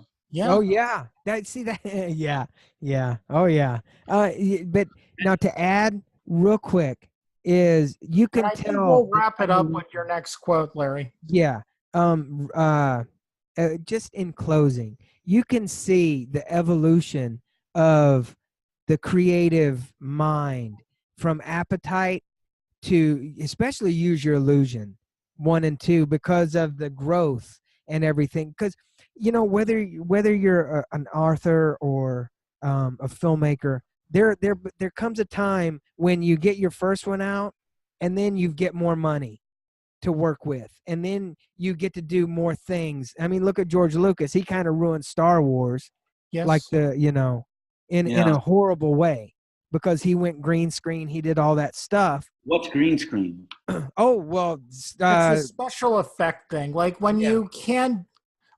Oh yeah. Yeah. Yeah. Oh yeah. But now to add real quick is you And can I think tell we'll wrap it up with your next quote, Larry. Yeah. Just in closing, you can see the evolution of the creative mind from Appetite to, especially Use Your Illusion 1 and 2, because of the growth and everything. Because whether you're an author or a filmmaker, there comes a time when you get your first one out, and then you get more money to work with, and then you get to do more things. I mean, look at George Lucas. He kind of ruined Star Wars, Yes. like in a horrible way, because he went green screen. He did all that stuff. What's green screen? Oh well, it's a special effect thing. Like when you can't,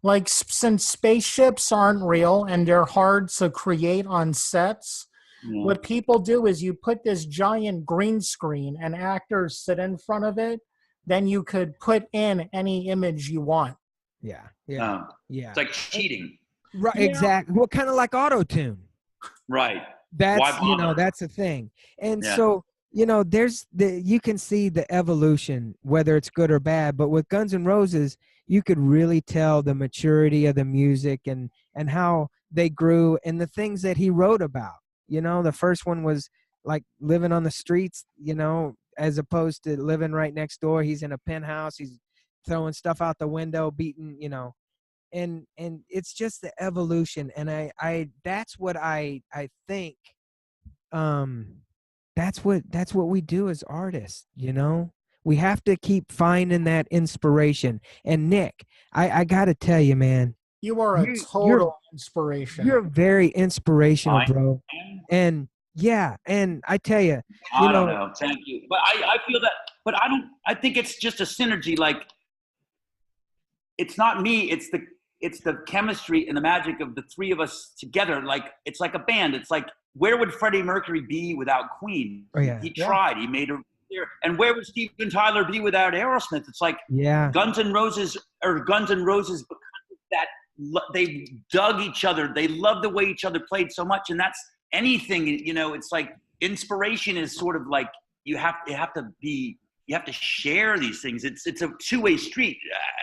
like, since spaceships aren't real and they're hard to create on sets. What people do is you put this giant green screen and actors sit in front of it. Then you could put in any image you want. Yeah. It's like cheating. Right, exactly. Well, kind of like auto-tune. Right. That's that's a thing. And so, you can see the evolution, whether it's good or bad. But with Guns N' Roses, you could really tell the maturity of the music and how they grew and the things that he wrote about. The first one was like living on the streets, as opposed to living right next door. He's in a penthouse. He's throwing stuff out the window, beating, and it's just the evolution. And I that's what I think. That's what we do as artists. We have to keep finding that inspiration. And Nick, I got to tell you, man, you are a total inspiration. You're very inspirational, bro. And yeah, and I tell you, I don't know. Thank you, but I feel that, but I don't. I think it's just a synergy. Like, it's not me. It's the chemistry and the magic of the three of us together. Like, it's like a band. It's like, where would Freddie Mercury be without Queen? Oh, yeah. He tried. He made her clear. And where would Steven Tyler be without Aerosmith? It's like Guns N' Roses because of that. They dug each other. They loved the way each other played so much, and that's anything. It's like inspiration is sort of like you have to share these things. It's a two-way street.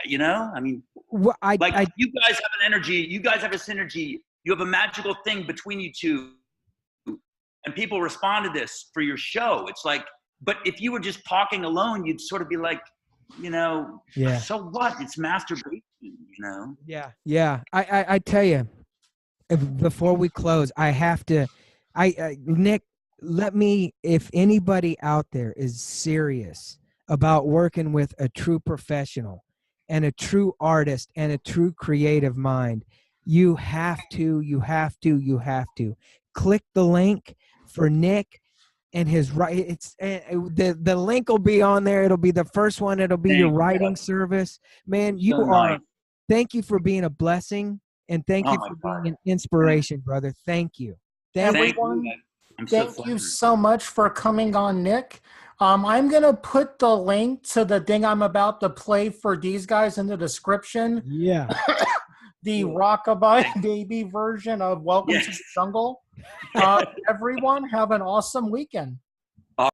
I mean, you guys have an energy. You guys have a synergy. You have a magical thing between you two, and people respond to this for your show. It's like, but if you were just talking alone, you'd sort of be like, so what? It's masturbation, Yeah. I tell you, before we close, I have to, Nick, if anybody out there is serious about working with a true professional and a true artist and a true creative mind, you have to click the link for Nick. And his the link will be on there. It'll be the first one. It'll be your writing service, man. Thank you for being a blessing, and thank you for being an inspiration, brother. Thank you. Everyone, thank you so much for coming on, Nick. I'm gonna put the link to the thing I'm about to play for these guys in the description. Yeah. The Rockabye Baby version of Welcome to the Jungle. Everyone, have an awesome weekend.